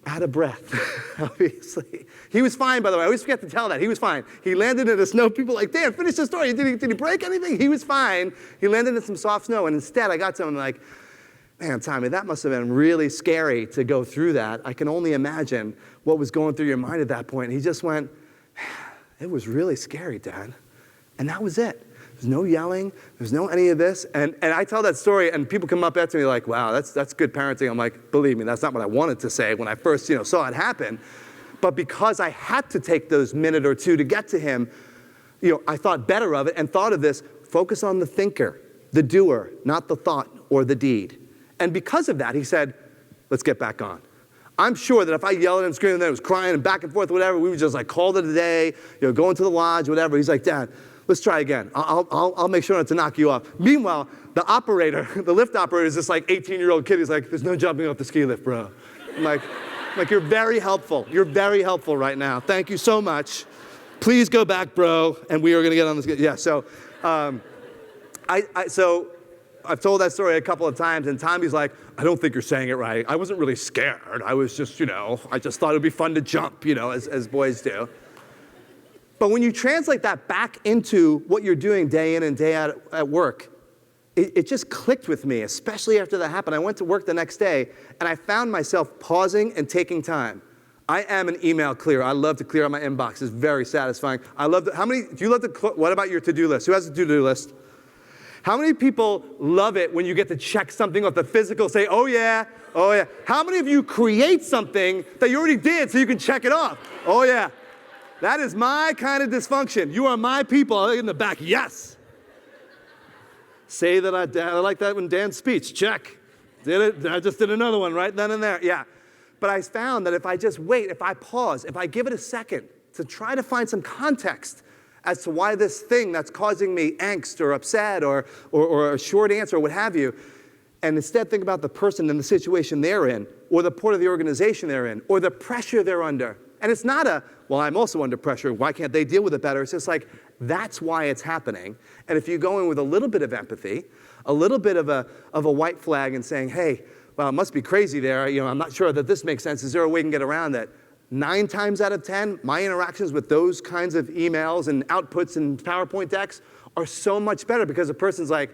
out of breath, obviously. He was fine, by the way. I always forget to tell that. He was fine. He landed in the snow. People are like, Dan, finish the story. Did he break anything? He was fine. He landed in some soft snow, and instead I got to him like, man, Tommy, that must have been really scary to go through that. I can only imagine what was going through your mind at that point. And he just went, it was really scary, Dad. And that was it. There's no yelling. There's no any of this. And I tell that story, and people come up after me like, wow, that's good parenting. I'm like, believe me, that's not what I wanted to say when I first saw it happen. But because I had to take those minute or two to get to him, I thought better of it and thought of this, focus on the thinker, the doer, not the thought or the deed. And because of that, he said, let's get back on. I'm sure that if I yelled and screamed and then was crying and back and forth, whatever, we would just called it a day, going to the lodge, whatever. He's like, Dad, let's try again. I'll make sure not to knock you off. Meanwhile, the operator, the lift operator is this 18-year-old kid. He's like, there's no jumping off the ski lift, bro. I'm like, you're very helpful. You're very helpful right now. Thank you so much. Please go back, bro. And we are going to get on this. Yeah, so so I've told that story a couple of times, and Tommy's like, I don't think you're saying it right. I wasn't really scared. I was just, I just thought it would be fun to jump, as boys do. But when you translate that back into what you're doing day in and day out at work, it just clicked with me, especially after that happened. I went to work the next day, and I found myself pausing and taking time. I am an email clearer. I love to clear out my inbox. It's very satisfying. Do you love to, what about your to-do list? Who has a to-do list? How many people love it when you get to check something off the physical, say, oh yeah. How many of you create something that you already did so you can check it off? Oh yeah. That is my kind of dysfunction. You are my people. In the back, yes. Say that I like that in Dan's speech. Check. Did it? I just did another one right then and there. Yeah. But I found that if I just wait, if I pause, if I give it a second to try to find some context as to why this thing that's causing me angst or upset or a short answer or what have you, and instead think about the person and the situation they're in, or the part of the organization they're in, or the pressure they're under. And it's not well, I'm also under pressure, why can't they deal with it better? It's just like, that's why it's happening. And if you go in with a little bit of empathy, a little bit of a white flag and saying, hey, well, it must be crazy there, I'm not sure that this makes sense, is there a way we can get around that? 9 times out of 10, my interactions with those kinds of emails and outputs and PowerPoint decks are so much better because the person's like,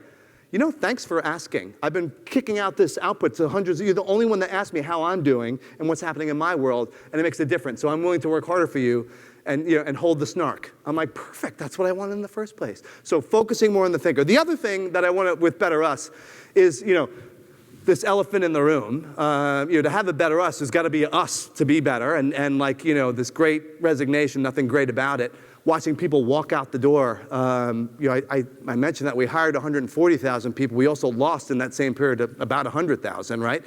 thanks for asking. I've been kicking out this output to hundreds of you. You're the only one that asked me how I'm doing and what's happening in my world, and it makes a difference. So I'm willing to work harder for you and hold the snark. I'm like, perfect, that's what I wanted in the first place. So focusing more on the thinker. The other thing that I want with Better Us is, this elephant in the room, to have a better us, there's got to be us to be better. And this great resignation, nothing great about it. Watching people walk out the door. I mentioned that we hired 140,000 people. We also lost in that same period about 100,000, right?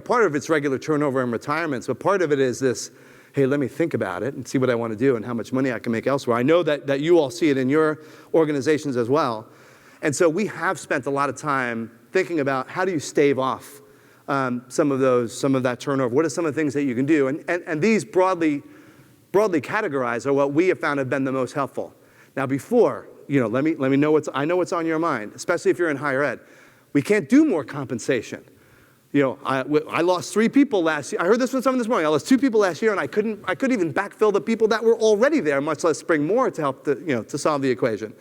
Part of it's regular turnover and retirements, but part of it is this, hey, let me think about it and see what I want to do and how much money I can make elsewhere. I know that you all see it in your organizations as well. And so we have spent a lot of time thinking about how do you stave off some of that turnover? What are some of the things that you can do? And these broadly categorized are what we have found have been the most helpful. Now before, let me know I know what's on your mind, especially if you're in higher ed. We can't do more compensation. I lost 3 people last year. I heard this from someone this morning. I lost 2 people last year, and I couldn't even backfill the people that were already there, much less bring more to help to solve the equation.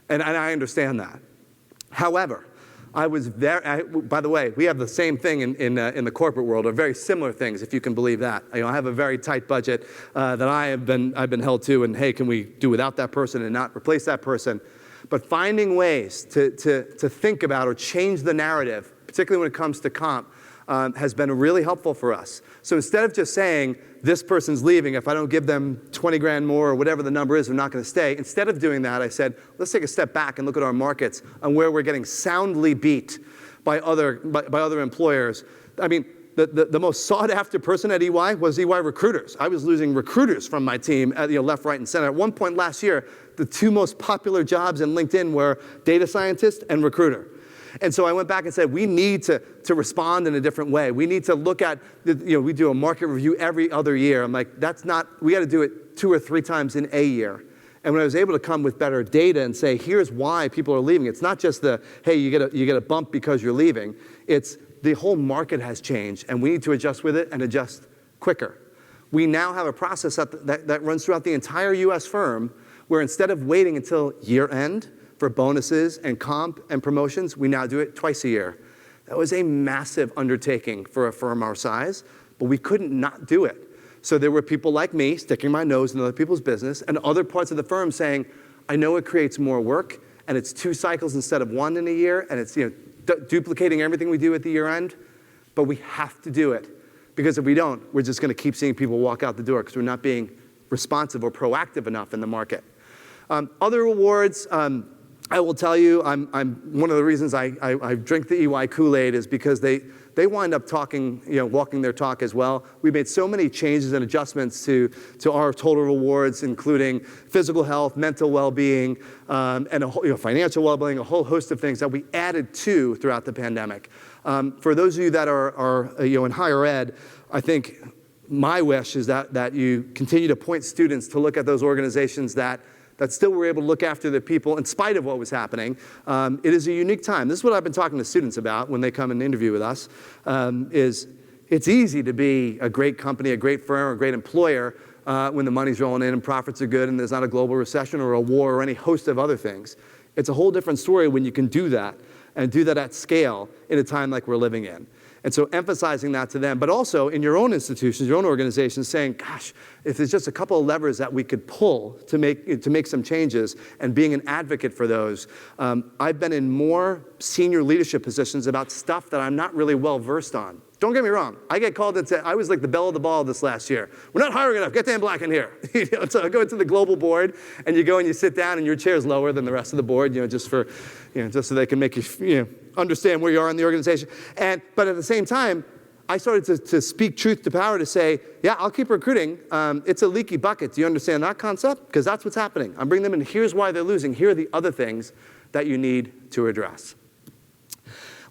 And I understand that. However, by the way, we have the same thing in the corporate world, or very similar things, if you can believe that. I have a very tight budget that I've been held to, and hey, can we do without that person and not replace that person? But finding ways to think about or change the narrative, particularly when it comes to comp, has been really helpful for us. So instead of just saying, this person's leaving, if I don't give them 20 grand more or whatever the number is, they're not going to stay. Instead of doing that, I said, let's take a step back and look at our markets and where we're getting soundly beat by other employers. I mean, the most sought after person at EY was EY recruiters. I was losing recruiters from my team at left, right, and center. At one point last year, the 2 most popular jobs in LinkedIn were data scientist and recruiter. And so I went back and said, we need to respond in a different way. We need to look at, we do a market review every other year. I'm like, we got to do it 2 or 3 times in a year. And when I was able to come with better data and say, here's why people are leaving, it's not just hey, you get a bump because you're leaving. It's the whole market has changed, and we need to adjust with it and adjust quicker. We now have a process that runs throughout the entire US firm, where instead of waiting until year end for bonuses and comp and promotions, we now do it twice a year. That was a massive undertaking for a firm our size, but we couldn't not do it. So there were people like me sticking my nose in other people's business, and other parts of the firm saying, I know it creates more work, and it's 2 cycles instead of 1 in a year, and it's duplicating everything we do at the year end, but we have to do it. Because if we don't, we're just going to keep seeing people walk out the door because we're not being responsive or proactive enough in the market. Other awards, I will tell you, I'm one of the reasons I drink the EY Kool-Aid is because they wind up talking, walking their talk as well. We made so many changes and adjustments to our total rewards, including physical health, mental well-being, and financial well-being, a whole host of things that we added to throughout the pandemic. For those of you that are in higher ed, I think my wish is that you continue to point students to look at those organizations that still were able to look after the people in spite of what was happening. It is a unique time. This is what I've been talking to students about when they come and interview with us, is it's easy to be a great company, a great firm, a great employer when the money's rolling in and profits are good and there's not a global recession or a war or any host of other things. It's a whole different story when you can do that and do that at scale in a time like we're living in. And so emphasizing that to them, but also in your own institutions, your own organizations, saying, gosh, if there's just a couple of levers that we could pull to make some changes and being an advocate for those. I've been in more senior leadership positions about stuff that I'm not really well versed on. Don't get me wrong. I get called and say, I was like the belle of the ball this last year. We're not hiring enough. Get Dan Black in here. So I go into the global board, and you go and you sit down, and your chair's lower than the rest of the board, just so they can make you, understand where you are in the organization. But at the same time, I started to speak truth to power to say, yeah, I'll keep recruiting. It's a leaky bucket. Do you understand that concept? Because that's what's happening. I'm bringing them in. Here's why they're losing. Here are the other things that you need to address.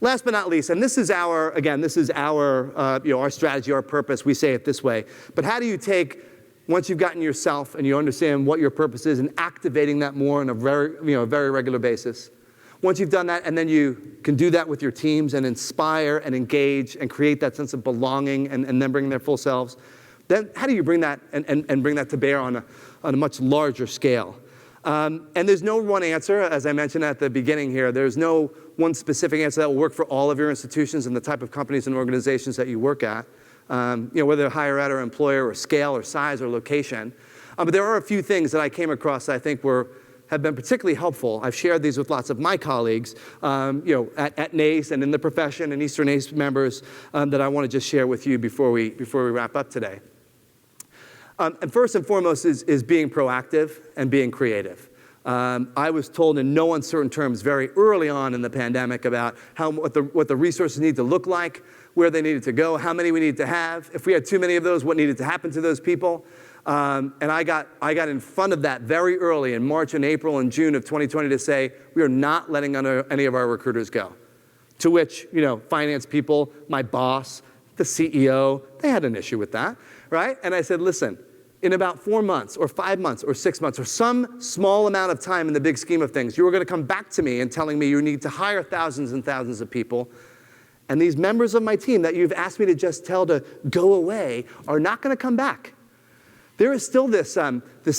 Last but not least, and this is our our strategy, our purpose. We say it this way. But how do you take, once you've gotten yourself and you understand what your purpose is, and activating that more on a very regular basis? Once you've done that, and then you can do that with your teams and inspire and engage and create that sense of belonging and then bring their full selves, then how do you bring that and bring that to bear on a much larger scale? And there's no one answer, as I mentioned at the beginning here. There's no one specific answer that will work for all of your institutions and the type of companies and organizations that you work at, whether higher ed or employer or scale or size or location. But there are a few things that I came across that I think have been particularly helpful. I've shared these with lots of my colleagues, at NACE and in the profession and Eastern ACE members that I want to just share with you before we wrap up today. And first and foremost is being proactive and being creative. I was told in no uncertain terms very early on in the pandemic about what the resources need to look like, where they needed to go, how many we needed to have. If we had too many of those, what needed to happen to those people. And I got in front of that very early in March and April and June of 2020 to say, we are not letting any of our recruiters go. To which, finance people, my boss, the CEO, they had an issue with that, right? And I said, listen, in about 4 months or 5 months or 6 months or some small amount of time in the big scheme of things, you are going to come back to me and telling me you need to hire thousands and thousands of people. And these members of my team that you've asked me to just tell to go away are not going to come back. There is still this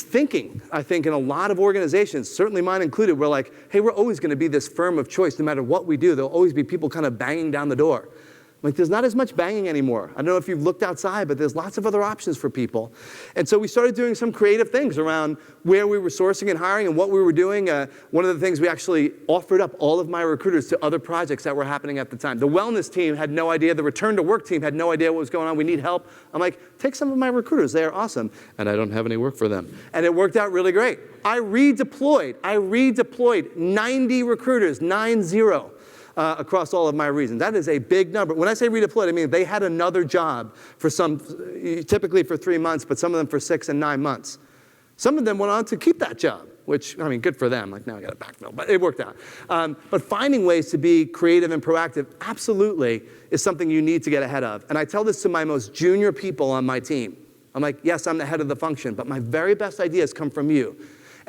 thinking, I think, in a lot of organizations, certainly mine included, we're like, hey, we're always going to be this firm of choice no matter what we do. There'll always be people kind of banging down the door. Like, there's not as much banging anymore. I don't know if you've looked outside, but there's lots of other options for people. And so we started doing some creative things around where we were sourcing and hiring and what we were doing. One of the things, we actually offered up all of my recruiters to other projects that were happening at the time. The wellness team had no idea. The return to work team had no idea what was going on. We need help. I'm like, take some of my recruiters. They are awesome. And I don't have any work for them. And it worked out really great. I redeployed 90 recruiters, 90. Across all of my regions. That is a big number. When I say redeployed, I mean they had another job for typically for 3 months, but some of them for 6 and 9 months. Some of them went on to keep that job, which, I mean, good for them. Like, now I got to backfill, but it worked out. But finding ways to be creative and proactive absolutely is something you need to get ahead of. And I tell this to my most junior people on my team. I'm like, yes, I'm the head of the function, but my very best ideas come from you.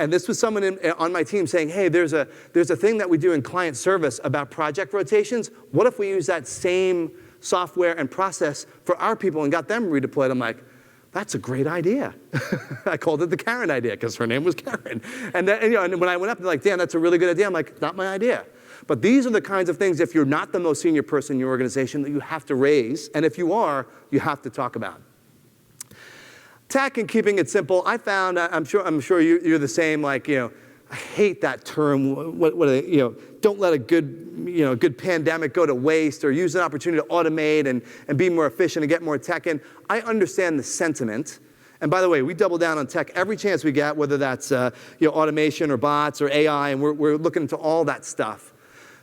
And this was someone on my team saying, hey, there's a thing that we do in client service about project rotations. What if we use that same software and process for our people and got them redeployed? I'm like, that's a great idea. I called it the Karen idea because her name was Karen. And when I went up, they're like, Dan, that's a really good idea. I'm like, not my idea. But these are the kinds of things, if you're not the most senior person in your organization, that you have to raise. And if you are, you have to talk about. Tech and keeping it simple, I found, I'm sure you're the same, like, I hate that term, don't let a good pandemic go to waste, or use an opportunity to automate and be more efficient and get more tech in. I understand the sentiment. And by the way, we double down on tech every chance we get, whether that's automation or bots or AI, and we're looking into all that stuff.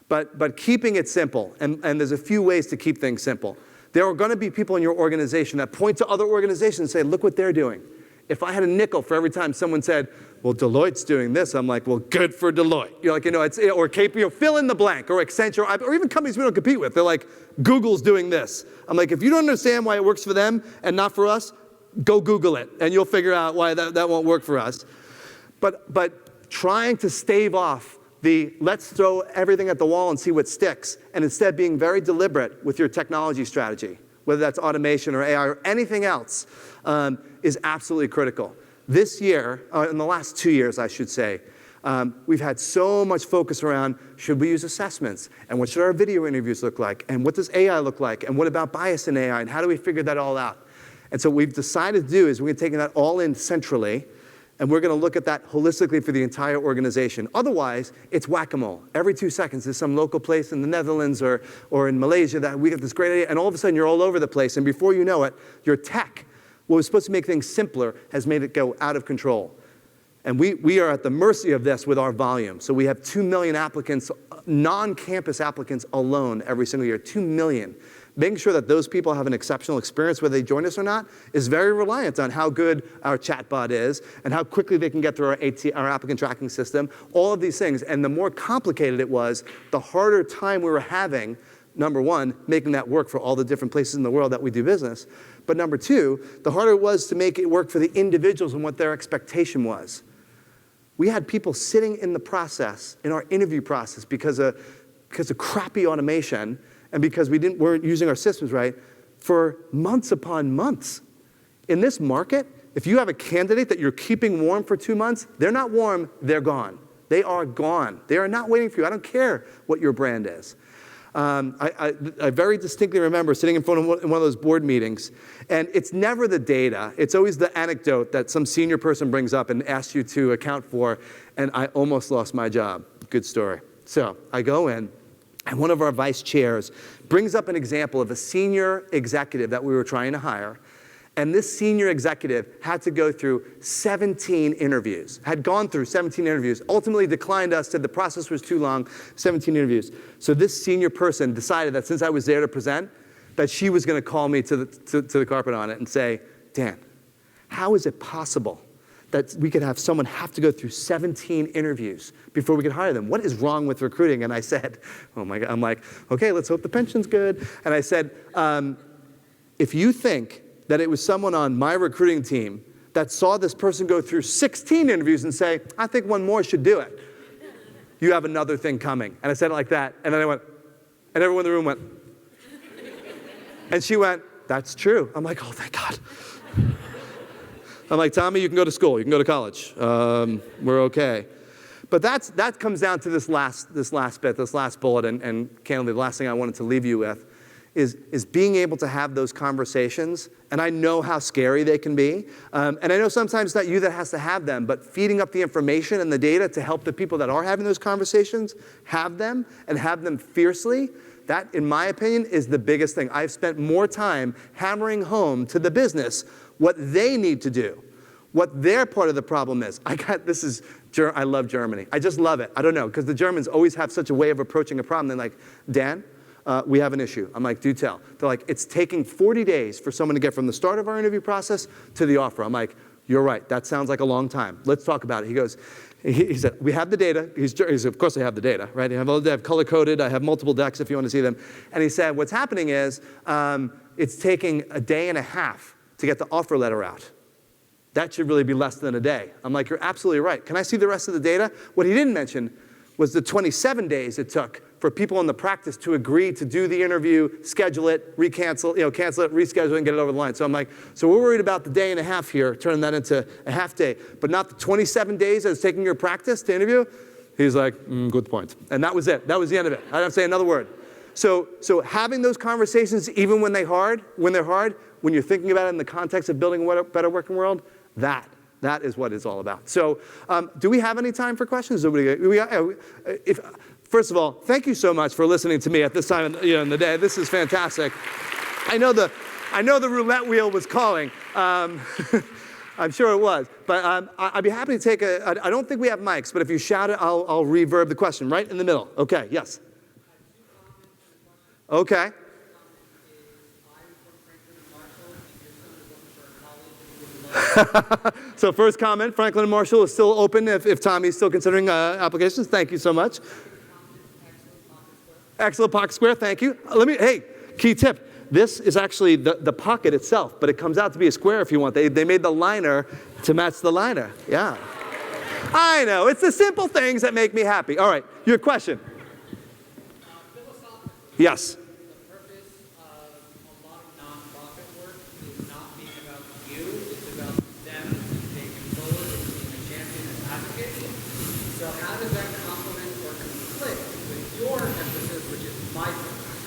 But keeping it simple, and there's a few ways to keep things simple. There are going to be people in your organization that point to other organizations and say, look what they're doing. If I had a nickel for every time someone said, well, Deloitte's doing this, I'm like, well, good for Deloitte. Or fill in the blank, or Accenture, or even companies we don't compete with. They're like, Google's doing this. I'm like, if you don't understand why it works for them and not for us, go Google it, and you'll figure out why that won't work for us. But trying to stave off let's throw everything at the wall and see what sticks, and instead being very deliberate with your technology strategy, whether that's automation or AI or anything else, is absolutely critical. This year, in the last 2 years, I should say, we've had so much focus around, should we use assessments? And what should our video interviews look like? And what does AI look like? And what about bias in AI? And how do we figure that all out? And so what we've decided to do is we're taking that all in centrally, and we're going to look at that holistically for the entire organization. Otherwise, it's whack-a-mole. Every 2 seconds, there's some local place in the Netherlands or in Malaysia that we get this great idea, and all of a sudden, you're all over the place. And before you know it, your tech, what was supposed to make things simpler, has made it go out of control. And we are at the mercy of this with our volume. So we have 2 million applicants, non-campus applicants alone every single year, 2 million. Making sure that those people have an exceptional experience whether they join us or not is very reliant on how good our chatbot is and how quickly they can get through our applicant tracking system, all of these things. And the more complicated it was, the harder time we were having, number one, making that work for all the different places in the world that we do business. But number two, the harder it was to make it work for the individuals and what their expectation was. We had people sitting in the process, in our interview process, because of crappy automation and because we weren't using our systems right, for months upon months. In this market, if you have a candidate that you're keeping warm for 2 months, they're not warm, they're gone. They are gone. They are not waiting for you. I don't care what your brand is. I very distinctly remember sitting in front of one of those board meetings, and it's never the data. It's always the anecdote that some senior person brings up and asks you to account for, and I almost lost my job. Good story. So I go in, and one of our vice chairs brings up an example of a senior executive that we were trying to hire. And this senior executive had to go through 17 interviews, had gone through 17 interviews, ultimately declined us, said the process was too long, 17 interviews. So this senior person decided that since I was there to present, that she was going to call me to the carpet on it and say, Dan, how is it possible that we could have someone have to go through 17 interviews before we could hire them? What is wrong with recruiting? And I said, oh my God, I'm like, okay, let's hope the pension's good. And I said, if you think that it was someone on my recruiting team that saw this person go through 16 interviews and say, I think one more should do it, you have another thing coming. And I said it like that, and then I went, and everyone in the room went. And she went, that's true. I'm like, oh, thank God. I'm like, Tommy, you can go to school, you can go to college. We're okay. But that comes down to this last bit, this last bullet, and candidly, the last thing I wanted to leave you with is being able to have those conversations. And I know how scary they can be. And I know sometimes it's not you that has to have them, but feeding up the information and the data to help the people that are having those conversations have them and have them fiercely. That, in my opinion, is the biggest thing. I've spent more time hammering home to the business what they need to do, what their part of the problem is. I love Germany. I just love it. I don't know, because the Germans always have such a way of approaching a problem. They're like, Dan, we have an issue. I'm like, do tell. They're like, it's taking 40 days for someone to get from the start of our interview process to the offer. I'm like, you're right. That sounds like a long time. Let's talk about it. He goes, he said, we have the data. He said, of course I have the data, right? I have color-coded. I have multiple decks if you want to see them. And he said, what's happening is it's taking a day and a half to get the offer letter out. That should really be less than a day. I'm like, you're absolutely right. Can I see the rest of the data? What he didn't mention was the 27 days it took for people in the practice to agree to do the interview, schedule it, cancel it, reschedule it, and get it over the line. So I'm like, so we're worried about the day and a half here, turning that into a half day, but not the 27 days that it's taking your practice to interview? He's like, good point. And that was it. That was the end of it. I don't say another word. So having those conversations, even when they're hard, when you're thinking about it in the context of building a better working world, that is what it's all about. So do we have any time for questions? First of all, thank you so much for listening to me at this time in the day. This is fantastic. I know the roulette wheel was calling. I'm sure it was. But I'd be happy to take I don't think we have mics, but if you shout it, I'll reverb the question right in the middle. Okay, yes. Okay. So first comment, Franklin and Marshall is still open if Tommy's still considering applications. Thank you so much. Excellent pocket square, thank you. Hey, key tip. This is actually the pocket itself, but it comes out to be a square if you want. They made the liner to match the liner. Yeah. I know, it's the simple things that make me happy. All right, your question. Yes.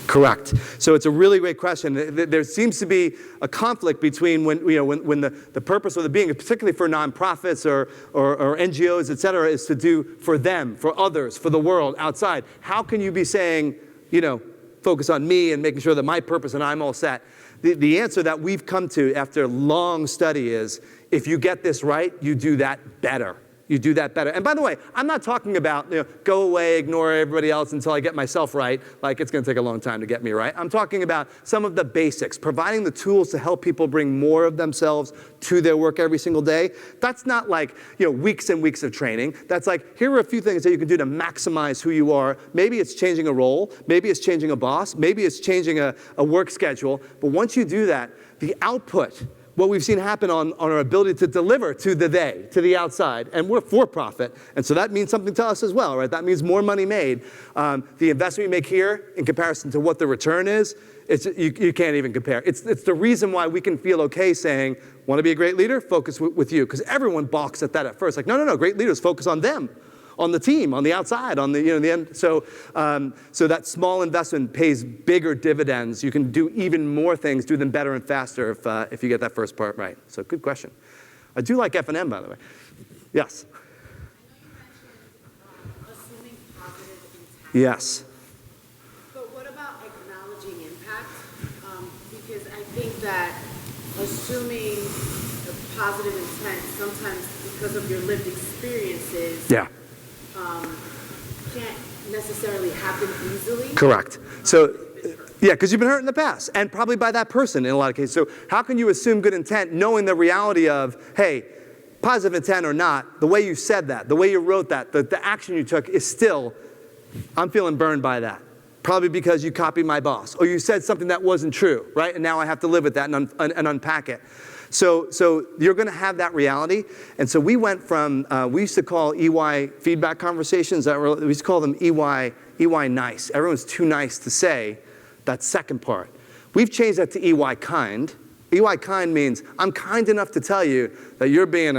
Correct. So it's a really great question. There seems to be a conflict between when the purpose of the being, particularly for nonprofits or NGOs, et cetera, is to do for them, for others, for the world outside. How can you be saying, focus on me and making sure that my purpose and I'm all set? The answer that we've come to after long study is, if you get this right, you do that better. you do that better. And by the way, I'm not talking about, go away, ignore everybody else until I get myself right. Like, it's going to take a long time to get me right. I'm talking about some of the basics, providing the tools to help people bring more of themselves to their work every single day. That's not like, weeks and weeks of training. That's like, here are a few things that you can do to maximize who you are. Maybe it's changing a role. Maybe it's changing a boss. Maybe it's changing a work schedule. But once you do that, the output, what we've seen happen on our ability to deliver to the outside, and we're for profit, and so that means something to us as well, right? That means more money made. The investment we make here in comparison to what the return is, you can't even compare. It's the reason why we can feel okay saying, want to be a great leader? Focus with you, because everyone balks at that at first. Like, no, great leaders focus on them, on the team, on the outside, on the end. So that small investment pays bigger dividends. You can do even more things, do them better and faster if you get that first part right. So good question. I do like F&M, by the way. Yes. Assuming positive intent. Yes. But what about acknowledging impact? Because I think that assuming a positive intent, sometimes because of your lived experiences, Yeah. can't necessarily happen easily. Correct. So, yeah, because you've been hurt in the past, and probably by that person in a lot of cases. So how can you assume good intent knowing the reality of, hey, positive intent or not, the way you said that, the way you wrote that, the action you took is still, I'm feeling burned by that. Probably because you copied my boss, or you said something that wasn't true, right? And now I have to live with that and unpack it. So you're going to have that reality. And so we went from, we used to call EY feedback conversations, we used to call them EY nice. Everyone's too nice to say that second part. We've changed that to EY kind. EY kind means I'm kind enough to tell you that you're being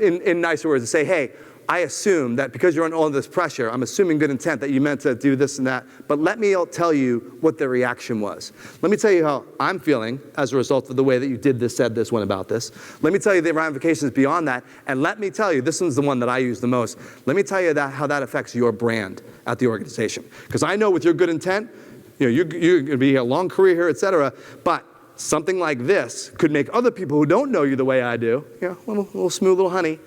in nicer words, to say, hey, I assume that because you're under all this pressure, I'm assuming good intent that you meant to do this and that, but let me tell you what the reaction was. Let me tell you how I'm feeling as a result of the way that you did this, said this, went about this. Let me tell you the ramifications beyond that, and let me tell you, this one's the one that I use the most, let me tell you how that affects your brand at the organization. Because I know with your good intent, you're going to be a long career here, et cetera, but something like this could make other people who don't know you the way I do, little smooth little honey,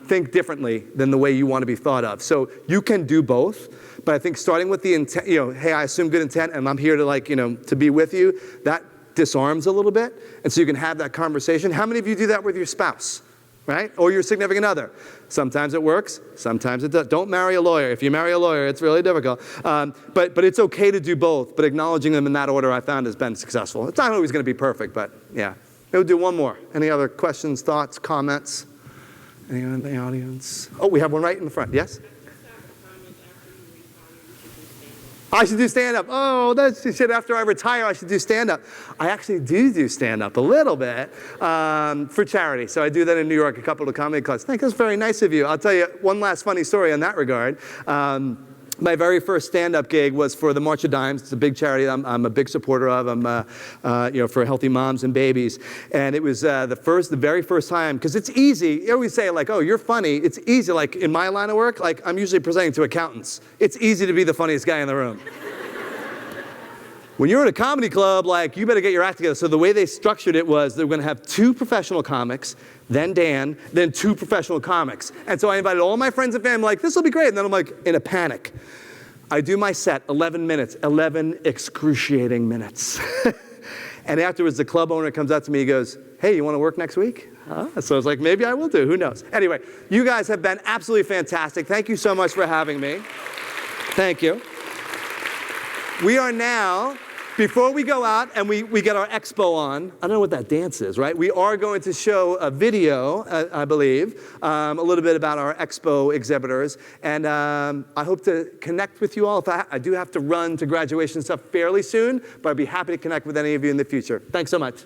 think differently than the way you want to be thought of. So you can do both, but I think starting with the intent, hey, I assume good intent and I'm here to to be with you, that disarms a little bit. And so you can have that conversation. How many of you do that with your spouse, right? Or your significant other? Sometimes it works, sometimes it doesn't. Don't marry a lawyer. If you marry a lawyer, it's really difficult. But it's okay to do both, but acknowledging them in that order I found has been successful. It's not always going to be perfect, but yeah. We'll do one more. Any other questions, thoughts, comments? Anyone in the audience? Oh, we have one right in the front. Yes? I should do stand-up. Oh, she said after I retire, I should do stand-up. I actually do stand-up a little bit for charity. So I do that in New York, a couple of comedy clubs. I think that's very nice of you. I'll tell you one last funny story in that regard. My very first stand-up gig was for the March of Dimes. It's a big charity I'm a big supporter of. I'm, for healthy moms and babies. And it was the very first time, because it's easy. You always say, like, oh, you're funny. It's easy. Like, in my line of work, like, I'm usually presenting to accountants. It's easy to be the funniest guy in the room. When you're in a comedy club, like, you better get your act together. So the way they structured it was they were going to have 2 professional comics, then Dan, then 2 professional comics. And so I invited all my friends and family, like, this will be great. And then I'm like, in a panic. I do my set, 11 minutes, 11 excruciating minutes. And afterwards, the club owner comes up to me, he goes, hey, you want to work next week? So I was like, maybe I will do, who knows? Anyway, you guys have been absolutely fantastic. Thank you so much for having me. Thank you. We are now, before we go out and we get our expo on, I don't know what that dance is, right? We are going to show a video, I believe, a little bit about our expo exhibitors. And I hope to connect with you all. I do have to run to graduation stuff fairly soon, but I'd be happy to connect with any of you in the future. Thanks so much.